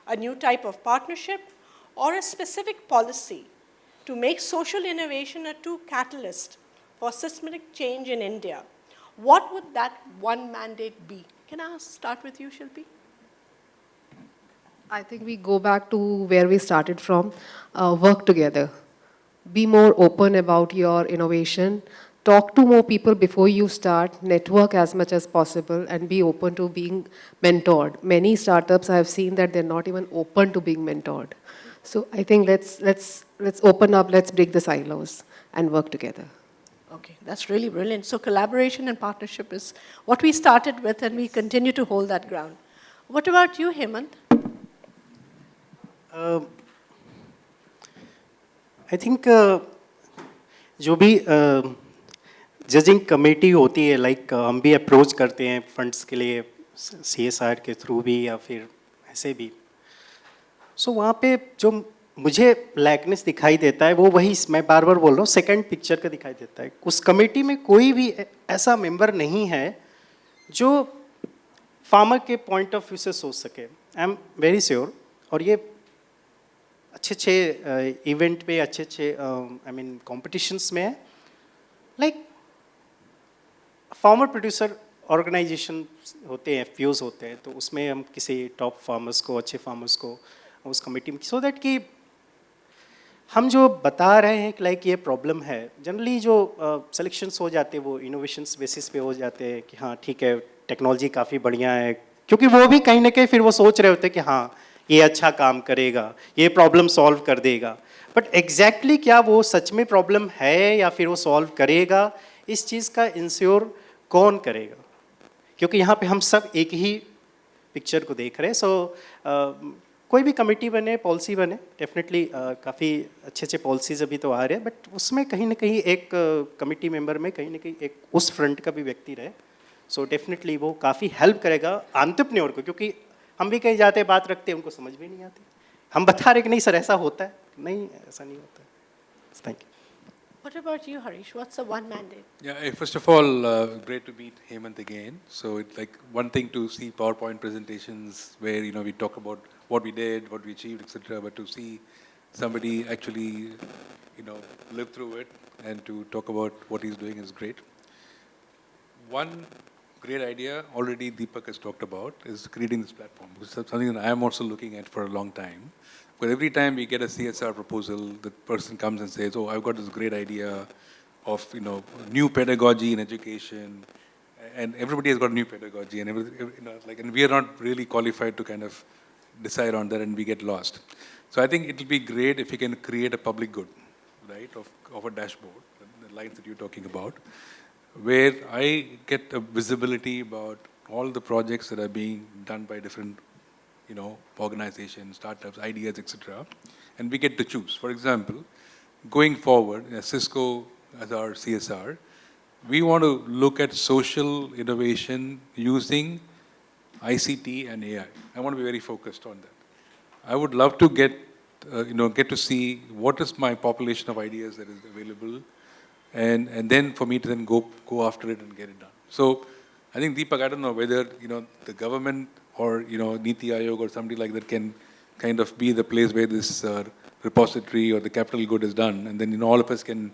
S5: a new type of partnership, or a specific policy to make social innovation a true catalyst for systemic change in India, what would that one mandate be? Can I start with you, Shilpy?
S9: I think we go back to where we started from, work together. Be more open about your innovation. Talk to more people before you start. Network as much as possible and be open to being mentored. Many startups I have seen that they're not even open to being mentored. So I think let's open up, let's break the silos and work together.
S5: Okay, that's really brilliant. So collaboration and partnership is what we started with, and we continue to hold that ground. What about you, Hemant?
S8: I think जो भी judging committee होती है, like हम भी approach करते हैं funds के लिए CSR के थ्रू भी या फिर ऐसे भी, सो वहाँ पे जो मुझे लैकनेस दिखाई देता है वो वही, मैं बार बार बोल रहा हूँ, सेकंड पिक्चर का दिखाई देता है. उस कमेटी में कोई भी ऐसा मेंबर नहीं है जो फार्मर के पॉइंट ऑफ व्यू से सोच सके. I am very sure. और ये अच्छे इवेंट पे अच्छे आई मीन कॉम्पिटिशन्स में है, लाइक फार्मर प्रोड्यूसर ऑर्गेनाइजेशन होते हैं, FPOs होते हैं, तो उसमें हम किसी टॉप फार्मर्स को, अच्छे फार्मर्स को उस कमेटी में, सो दैट कि हम जो बता रहे हैं कि लाइक ये प्रॉब्लम है, जनरली जो सिलेक्शंस हो जाते हैं वो इनोवेशंस बेसिस पे हो जाते हैं कि हाँ ठीक है टेक्नोलॉजी काफ़ी बढ़िया है, क्योंकि वो भी कहीं ना कहीं फिर वो सोच रहे होते हैं कि हाँ ये अच्छा काम करेगा, ये प्रॉब्लम सॉल्व कर देगा. बट एग्जैक्टली क्या वो सच में प्रॉब्लम है या फिर वो सॉल्व करेगा, इस चीज़ का इंश्योर कौन करेगा? क्योंकि यहाँ पे हम सब एक ही पिक्चर को देख रहे हैं. सो कोई भी कमिटी बने, पॉलिसी बने, डेफिनेटली काफ़ी अच्छे पॉलिसीज अभी तो आ रहे हैं, बट उसमें कहीं ना कहीं एक कमिटी मेंबर में कहीं ना कहीं एक उस फ्रंट का भी व्यक्ति रहे, सो डेफिनेटली वो काफ़ी हेल्प करेगा एंटरप्रेन्योर को, क्योंकि हम भी कहीं जाते बात रखते हैं, उनको समझ भी नहीं आती, हम बता रहे कि नहीं सर ऐसा होता है, नहीं ऐसा नहीं होता है। Thank you.
S5: What about you, Harish? What's the one mandate?
S7: Yeah, first of all, great to meet Hemant again. So it's like one thing to see PowerPoint presentations where we talk about what we did, what we achieved, etc. But to see somebody actually live through it and to talk about what he's doing is great. One great idea already Deepak has talked about is creating this platform, which is something that I am also looking at for a long time. Because every time we get a CSR proposal, the person comes and says, "Oh, I've got this great idea of new pedagogy in education," and everybody has got new pedagogy, and and we are not really qualified to kind of decide on that, and we get lost. So I think it will be great if we can create a public good, right, of a dashboard, the lines that you're talking about, where I get a visibility about all the projects that are being done by different organizations, startups, ideas, etc. And we get to choose. For example, going forward, Cisco as our CSR, we want to look at social innovation using ICT and AI. I want to be very focused on that. I would love to get to see what is my population of ideas that is available, and then for me to then go after it and get it done. So I think, Deepak, I don't know whether the government or Niti Aayog or somebody like that can kind of be the place where this repository or the capital good is done, and then all of us can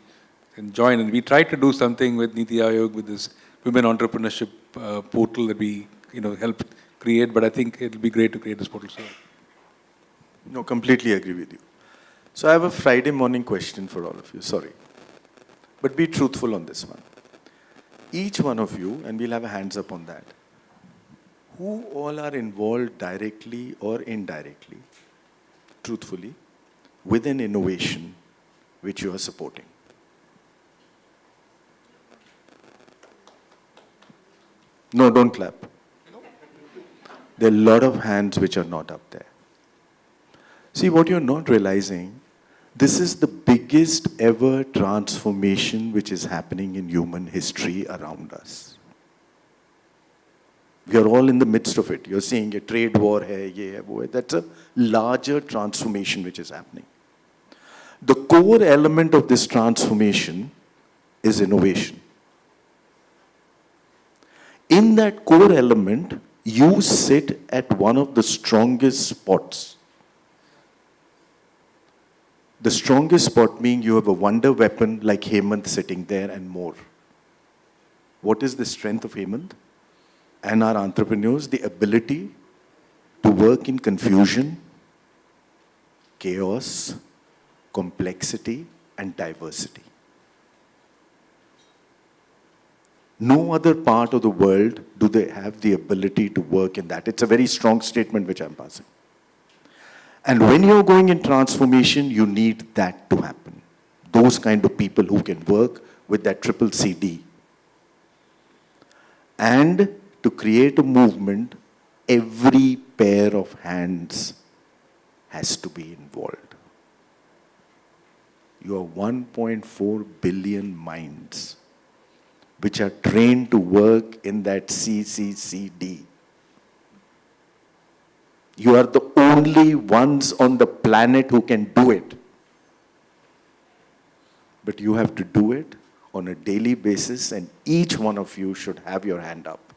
S7: join. And we tried to do something with Niti Aayog with this women entrepreneurship portal that we helped create, but I think it'll be great to create this portal soon.
S6: No, completely agree with you. So I have a Friday morning question for all of you, sorry. But be truthful on this one. Each one of you, and we'll have a hands up on that, who all are involved directly or indirectly, truthfully, with an innovation which you are supporting? No, don't clap. There are a lot of hands which are not up there. See, what you're not realizing, this is the biggest ever transformation which is happening in human history around us. We are all in the midst of it. You're seeing a trade war, ye hai, wo hai. That's a larger transformation which is happening. The core element of this transformation is innovation. In that core element, you sit at one of the strongest spots. The strongest spot meaning you have a wonder weapon like Hemant sitting there and more. What is the strength of Hemant and our entrepreneurs? The ability to work in confusion, chaos, complexity, and diversity. No other part of the world do they have the ability to work in that. It's a very strong statement which I'm passing. And when you're going in transformation, you need that to happen. Those kind of people who can work with that triple CD. And to create a movement, every pair of hands has to be involved. You are 1.4 billion minds which are trained to work in that CCCD. You are the only ones on the planet who can do it. But you have to do it on a daily basis, and each one of you should have your hand up,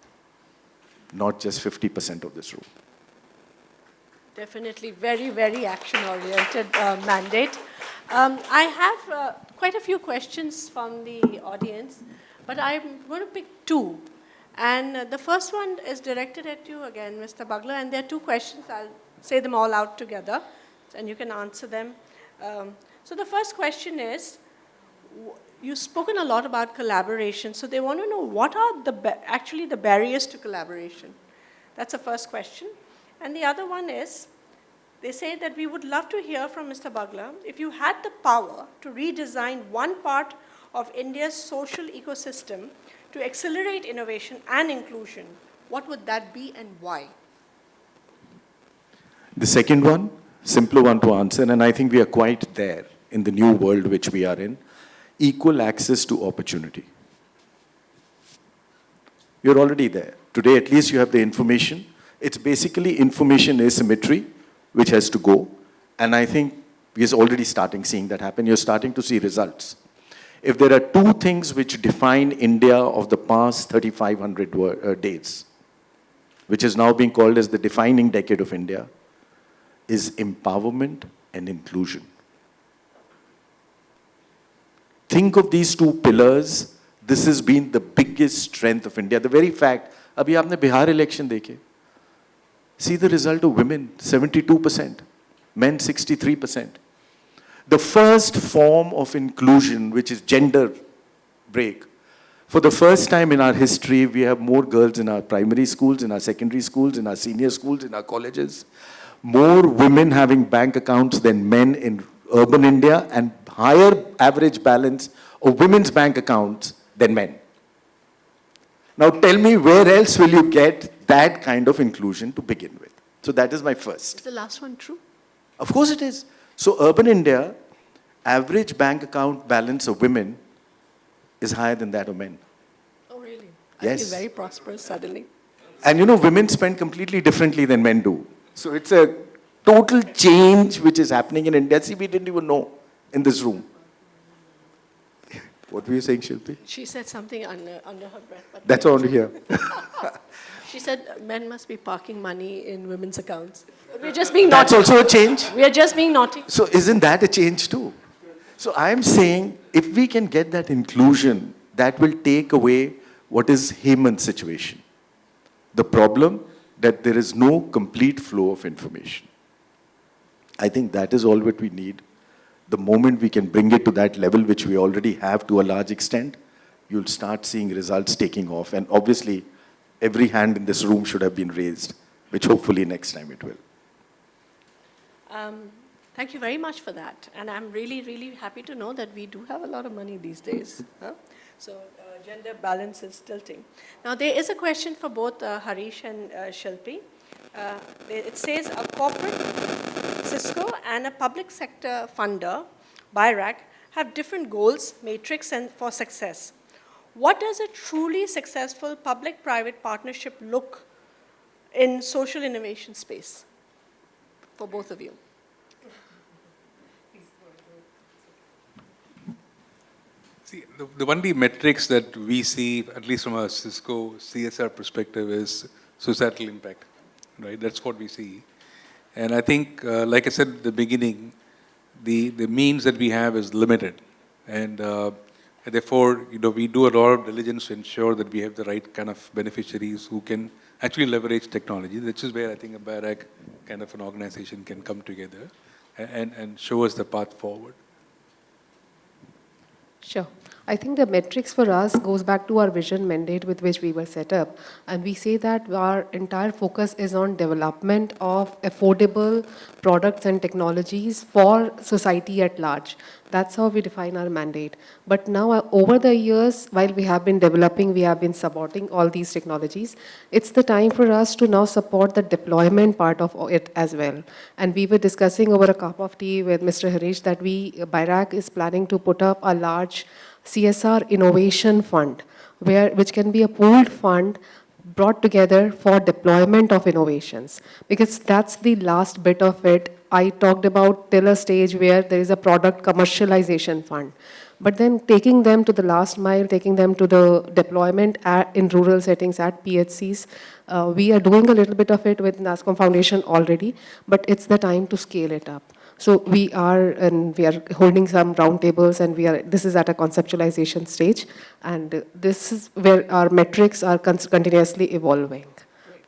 S6: not just 50% of this room.
S5: Definitely very, very action-oriented mandate. I have quite a few questions from the audience, but I'm going to pick two. And the first one is directed at you again, Mr. Bagla, and there are two questions. I'll say them all out together, and you can answer them. So the first question is, you've spoken a lot about collaboration, so they want to know what are actually the barriers to collaboration. That's the first question. And the other one is, they say that we would love to hear from Mr. Bagla, if you had the power to redesign one part of India's social ecosystem to accelerate innovation and inclusion, what would that be and why?
S6: The second one, simpler one to answer, and I think we are quite there in the new world which we are in, equal access to opportunity. You're already there. Today, at least you have the information. It's basically information asymmetry, which has to go. And I think we're already starting seeing that happen. You're starting to see results. If there are two things which define India of the past 3,500 days, which is now being called as the defining decade of India, is empowerment and inclusion. Think of these two pillars. This has been the biggest strength of India. The very fact, abhi aapne Bihar election dekhe. See the result of women, 72%, men 63%. The first form of inclusion, which is gender break. For the first time in our history, we have more girls in our primary schools, in our secondary schools, in our senior schools, in our colleges. More women having bank accounts than men in urban India, and higher average balance of women's bank accounts than men. Now tell me, where else will you get that kind of inclusion to begin with? So that is my first.
S5: Is the last one true?
S6: Of course it is. So urban India, average bank account balance of women is higher than that of men.
S5: Oh, really?
S6: Yes.
S5: I feel very prosperous suddenly.
S6: And you know, women spend completely differently than men do. So it's a total change which is happening in India. See, we didn't even know in this room. What were you saying, Shilpy?
S5: She said something under her breath. But
S6: That's all here.
S5: She said men must be parking money in women's accounts. We're just being naughty.
S6: That's also a change.
S5: We are just being naughty.
S6: So isn't that a change too? So I'm saying, if we can get that inclusion, that will take away what is Hemant's situation. The problem that there is no complete flow of information. I think that is all what we need. The moment we can bring it to that level, which we already have to a large extent, you'll start seeing results taking off. And obviously, every hand in this room should have been raised, which hopefully next time it will.
S5: Thank you very much for that. And I'm really, really happy to know that we do have a lot of money these days. Huh? So gender balance is tilting. Now, there is a question for both Harish and Shilpy. It says a corporate, Cisco, and a public sector funder, BIRAC, have different goals, matrix, and for success. What does a truly successful public-private partnership look in social innovation space for both of you?
S7: See, the only metrics that we see, at least from a Cisco CSR perspective, is societal impact, right? That's what we see. And I think, like I said at the beginning, the means that we have is limited. And therefore, you know, we do a lot of diligence to ensure that we have the right kind of beneficiaries who can actually leverage technology, which is where I think a BIRAC kind of an organization can come together and show us the path forward.
S9: Sure. I think the metrics for us goes back to our vision mandate with which we were set up. And we say that our entire focus is on development of affordable products and technologies for society at large. That's how we define our mandate. But now, over the years, while we have been developing, we have been supporting all these technologies, it's the time for us to now support the deployment part of it as well. And we were discussing over a cup of tea with Mr. Harish that BIRAC is planning to put up a large CSR innovation fund, which can be a pooled fund brought together for deployment of innovations, because that's the last bit of it. I talked about till a stage where there is a product commercialization fund, but then taking them to the last mile, taking them to the deployment in rural settings at PHCs. We are doing a little bit of it with Nasscom Foundation already, but it's the time to scale it up. So we are holding some roundtables, and this is at a conceptualization stage, and this is where our metrics are continuously evolving.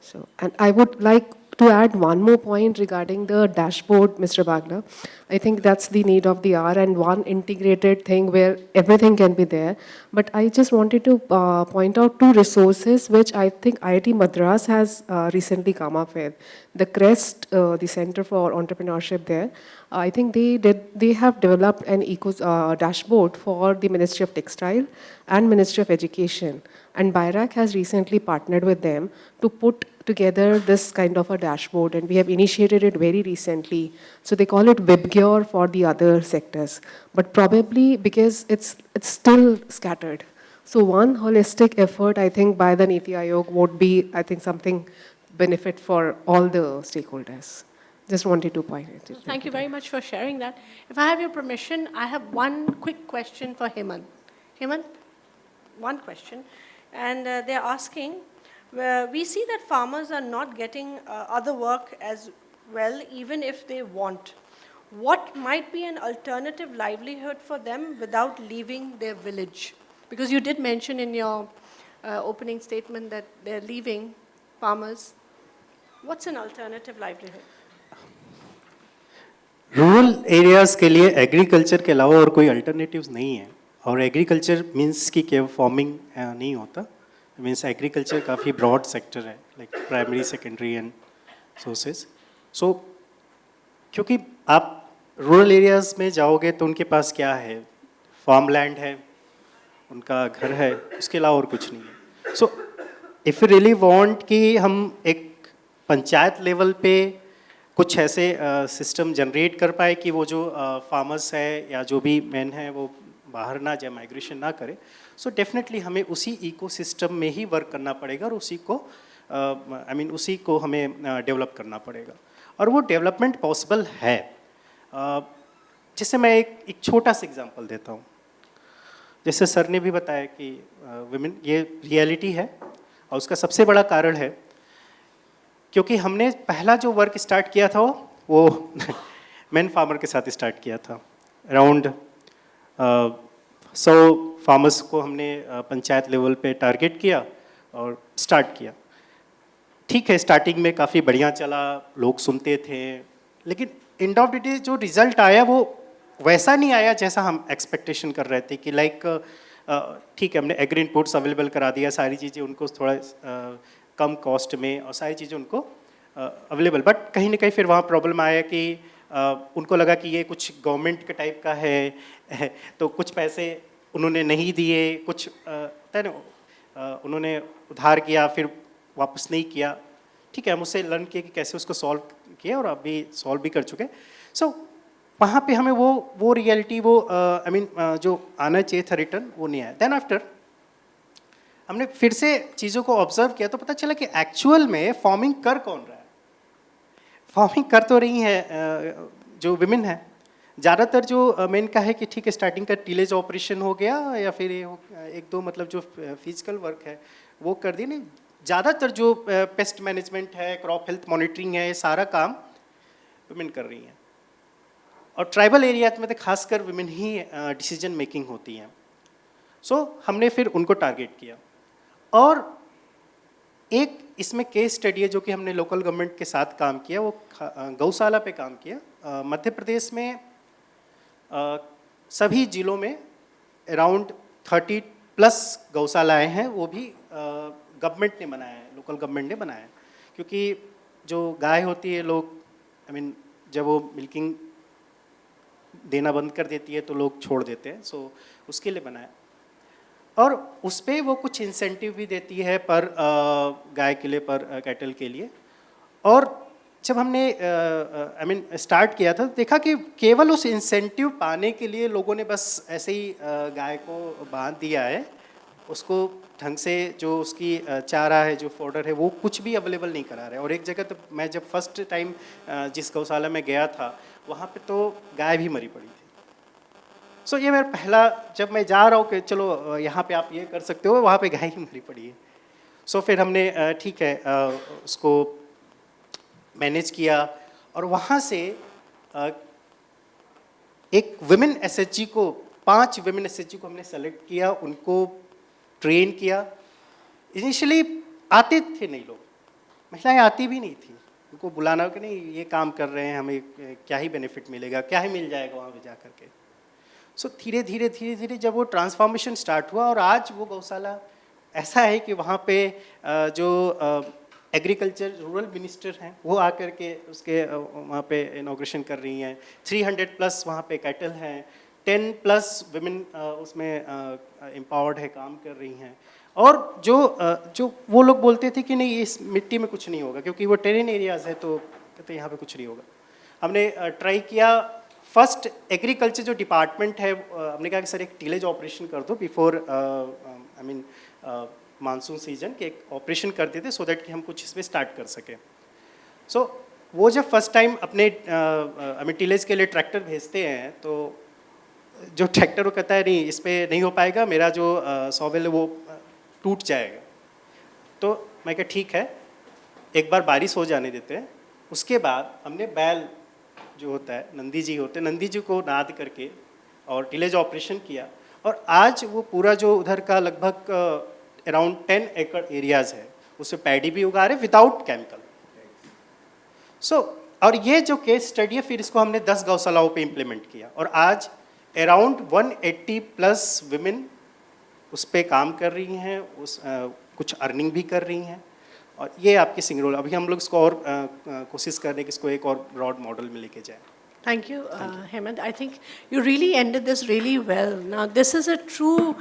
S9: So, and I would like to add one more point regarding the dashboard, Mr. Bagla. I think that's the need of the hour, and one integrated thing where everything can be there. But I just wanted to point out two resources which I think IIT Madras has recently come up with. The CREST, the Center for Entrepreneurship there, I think they have developed an dashboard for the Ministry of Textile and Ministry of Education. And BIRAC has recently partnered with them to put together this kind of a dashboard, and we have initiated it very recently. So they call it WebGear for the other sectors, but probably because it's still scattered. So one holistic effort, I think, by the Niti Aayog would be, I think, something benefit for all the stakeholders. Just wanted to point it.
S5: Well, thank you very much for sharing that. If I have your permission, I have one quick question for Hemant. Hemant, one question. And they're asking, we see that farmers are not getting other work as well, even if they want. What might be an alternative livelihood for them without leaving their village? Because you did mention in your opening statement that they're leaving farmers. What's an alternative livelihood?
S8: Rural areas के लिए agriculture के अलावा और कोई alternatives नहीं है, और agriculture means कि केवल फार्मिंग नहीं होता, मींस एग्रीकल्चर काफ़ी ब्रॉड सेक्टर है, like primary secondary and sources. So क्योंकि आप रूरल एरियाज़ में जाओगे तो उनके पास क्या है, फार्म लैंड है, उनका घर है, उसके अलावा और कुछ नहीं है. So if you really want कि हम एक पंचायत लेवल पे कुछ ऐसे सिस्टम जनरेट कर पाए कि वो जो फार्मर्स है या जो भी मैन है वो बाहर ना जाए, माइग्रेशन ना करे, सो डेफिनेटली हमें उसी इकोसिस्टम में ही वर्क करना पड़ेगा और उसी को उसी को हमें डेवलप करना पड़ेगा. और वो डेवलपमेंट पॉसिबल है. जैसे मैं एक छोटा सा एग्जांपल देता हूँ. जैसे सर ने भी बताया कि वुमेन ये रियलिटी है, और उसका सबसे बड़ा कारण है क्योंकि हमने पहला जो वर्क स्टार्ट किया था वो मैन फार्मर के साथ स्टार्ट किया था. अराउंड 100 फार्मर्स को हमने पंचायत लेवल पे टारगेट किया और स्टार्ट किया. ठीक है, स्टार्टिंग में काफ़ी बढ़िया चला, लोग सुनते थे, लेकिन एंड ऑफ द डे जो रिज़ल्ट आया वो वैसा नहीं आया जैसा हम एक्सपेक्टेशन कर रहे थे कि लाइक ठीक है, हमने एग्री इनपुट्स अवेलेबल करा दिया, सारी चीज़ें उनको थोड़ा कम कॉस्ट में और सारी चीज़ें उनको अवेलेबल, बट कहीं ना कहीं फिर वहाँ प्रॉब्लम आया कि उनको लगा कि ये कुछ गवर्नमेंट के टाइप का है तो कुछ पैसे उन्होंने नहीं दिए, कुछ उन्होंने उधार किया फिर वापस नहीं किया. ठीक है, हम उससे लर्न किए कि कैसे उसको सॉल्व किया और अभी सॉल्व भी कर चुके. सो वहाँ पे हमें वो रियलिटी वो जो आना चाहिए था रिटर्न वो नहीं आया. देन आफ्टर हमने फिर से चीज़ों को ऑब्जर्व किया तो पता चला कि एक्चुअल में फार्मिंग कर कौन रहा है. फार्मिंग कर तो रही है जो विमेन है. ज़्यादातर जो मेन का है कि ठीक है स्टार्टिंग का टीलेज ऑपरेशन हो गया या फिर एक दो मतलब जो फिजिकल वर्क है वो कर दी. नहीं, ज़्यादातर जो पेस्ट मैनेजमेंट है, क्रॉप हेल्थ मॉनिटरिंग है, ये सारा काम विमेन कर रही हैं. और ट्राइबल एरिया में तो खासकर विमेन ही डिसीजन मेकिंग होती हैं. सो हमने फिर उनको टारगेट किया. और एक इसमें केस स्टडी है जो कि हमने लोकल गवर्नमेंट के साथ काम किया, वो गौशाला पे काम किया. मध्य प्रदेश में सभी जिलों में अराउंड 30+ गौशालाएँ हैं, वो भी गवर्नमेंट ने बनाया है, लोकल गवर्नमेंट ने बनाया है. क्योंकि जो गाय होती है लोग जब वो मिल्किंग देना बंद कर देती है तो लोग छोड़ देते हैं, सो उसके लिए बनाया. और उस पर वो कुछ इंसेंटिव भी देती है पर गाय के लिए, पर कैटल के लिए. और जब हमने स्टार्ट किया था देखा कि केवल उस इंसेंटिव पाने के लिए लोगों ने बस ऐसे ही गाय को बांध दिया है, उसको ढंग से जो उसकी चारा है, जो फॉडर है, वो कुछ भी अवेलेबल नहीं करा रहे. और एक जगह तो मैं जब फर्स्ट टाइम जिस गौशाला में गया था वहाँ पे तो गाय भी मरी पड़ी थी. सो ये मेरा पहला, जब मैं जा रहा हूँ कि चलो यहाँ पे आप ये कर सकते हो, वहाँ पे गाय ही मरी पड़ी है. सो फिर हमने ठीक है उसको मैनेज किया और वहाँ से एक विमेन एसएचजी को, 5 विमेन एसएचजी को हमने सेलेक्ट किया, उनको ट्रेन किया. इनिशियली आते थे नहीं लोग, महिलाएं आती भी नहीं थी. उनको बुलाना कि नहीं ये काम कर रहे हैं, हमें क्या ही बेनिफिट मिलेगा, क्या ही मिल जाएगा वहाँ पे जा कर के. सो धीरे धीरे जब वो ट्रांसफॉर्मेशन स्टार्ट हुआ और आज वो गौशाला ऐसा है कि वहाँ पे जो एग्रीकल्चर रूरल मिनिस्टर हैं वो आकर के उसके वहाँ पे इनॉग्रेशन कर रही हैं. 300+ वहाँ पे कैटल हैं, 10+ विमेन उसमें एम्पावर्ड है, काम कर रही हैं. और जो वो लोग बोलते थे कि नहीं इस मिट्टी में कुछ नहीं होगा क्योंकि वो टेरेन एरियाज़ है तो कहते यहाँ पे कुछ नहीं होगा। हमने ट्राई किया, फर्स्ट एग्रीकल्चर जो डिपार्टमेंट है हमने कहा कि सर एक टीलेज ऑपरेशन कर दो बिफोर मानसून सीजन के, एक ऑपरेशन कर देते सो दैट कि हम कुछ इसमें स्टार्ट कर सकें। सो वो जब फर्स्ट टाइम अपने टीलेज के लिए ट्रैक्टर भेजते हैं तो जो ट्रैक्टर वो कहता है नहीं इस पर नहीं हो पाएगा, मेरा जो सॉवेल है वो टूट जाएगा। तो मैं कहा ठीक है एक बार बारिश हो जाने देते हैं। उसके बाद हमने बैल जो होता है नंदी जी होते हैं, नंदी जी को नाद करके और टिलेज ऑपरेशन किया और आज वो पूरा जो उधर का लगभग अराउंड 10 एकड़ एरियाज़ है उसमें पैडी भी उगा रहे विदाउट केमिकल। सो और ये जो केस स्टडी है फिर इसको हमने 10 गौशालाओं पे इम्प्लीमेंट किया और आज अराउंड 180 प्लस विमेन उस पर काम कर रही हैं, कुछ अर्निंग भी कर रही हैं और ये आपकी सिंग रोल। अभी हम लोग इसको और कोशिश कर रहे हैं कि इसको एक और ब्रॉड मॉडल में लेके जाएं।
S5: Thank you, Hemant. I think you really ended this really well. Now, this is a true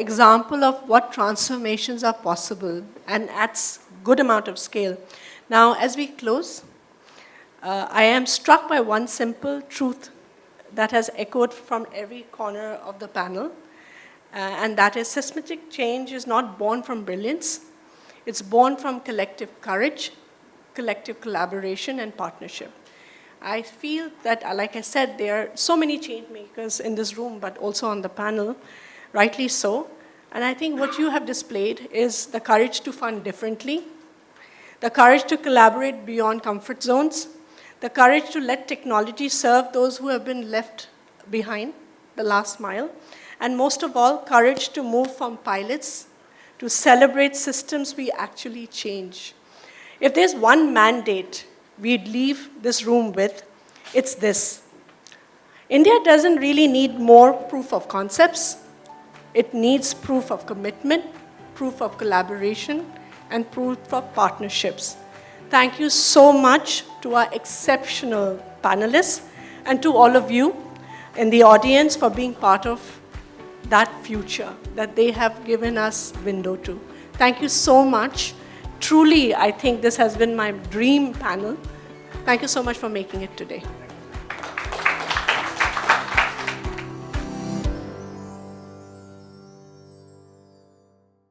S5: example of what transformations are possible and at good amount of scale. Now, as we close, I am struck by one simple truth that has echoed from every corner of the panel, and that is systematic change is not born from brilliance. It's born from collective courage, collective collaboration, and partnership. I feel that, like I said, there are so many change makers in this room, but also on the panel, rightly so. And I think what you have displayed is the courage to fund differently, the courage to collaborate beyond comfort zones, the courage to let technology serve those who have been left behind, the last mile, and most of all, courage to move from pilots to celebrate systems we actually change. If there's one mandate we'd leave this room with, it's this. India doesn't really need more proof of concepts. It needs proof of commitment, proof of collaboration, and proof of partnerships. Thank you so much to our exceptional panelists and to all of you in the audience for being part of that future that they have given us window to. Thank you so much. Truly, I think this has been my dream panel. Thank you so much for making it today.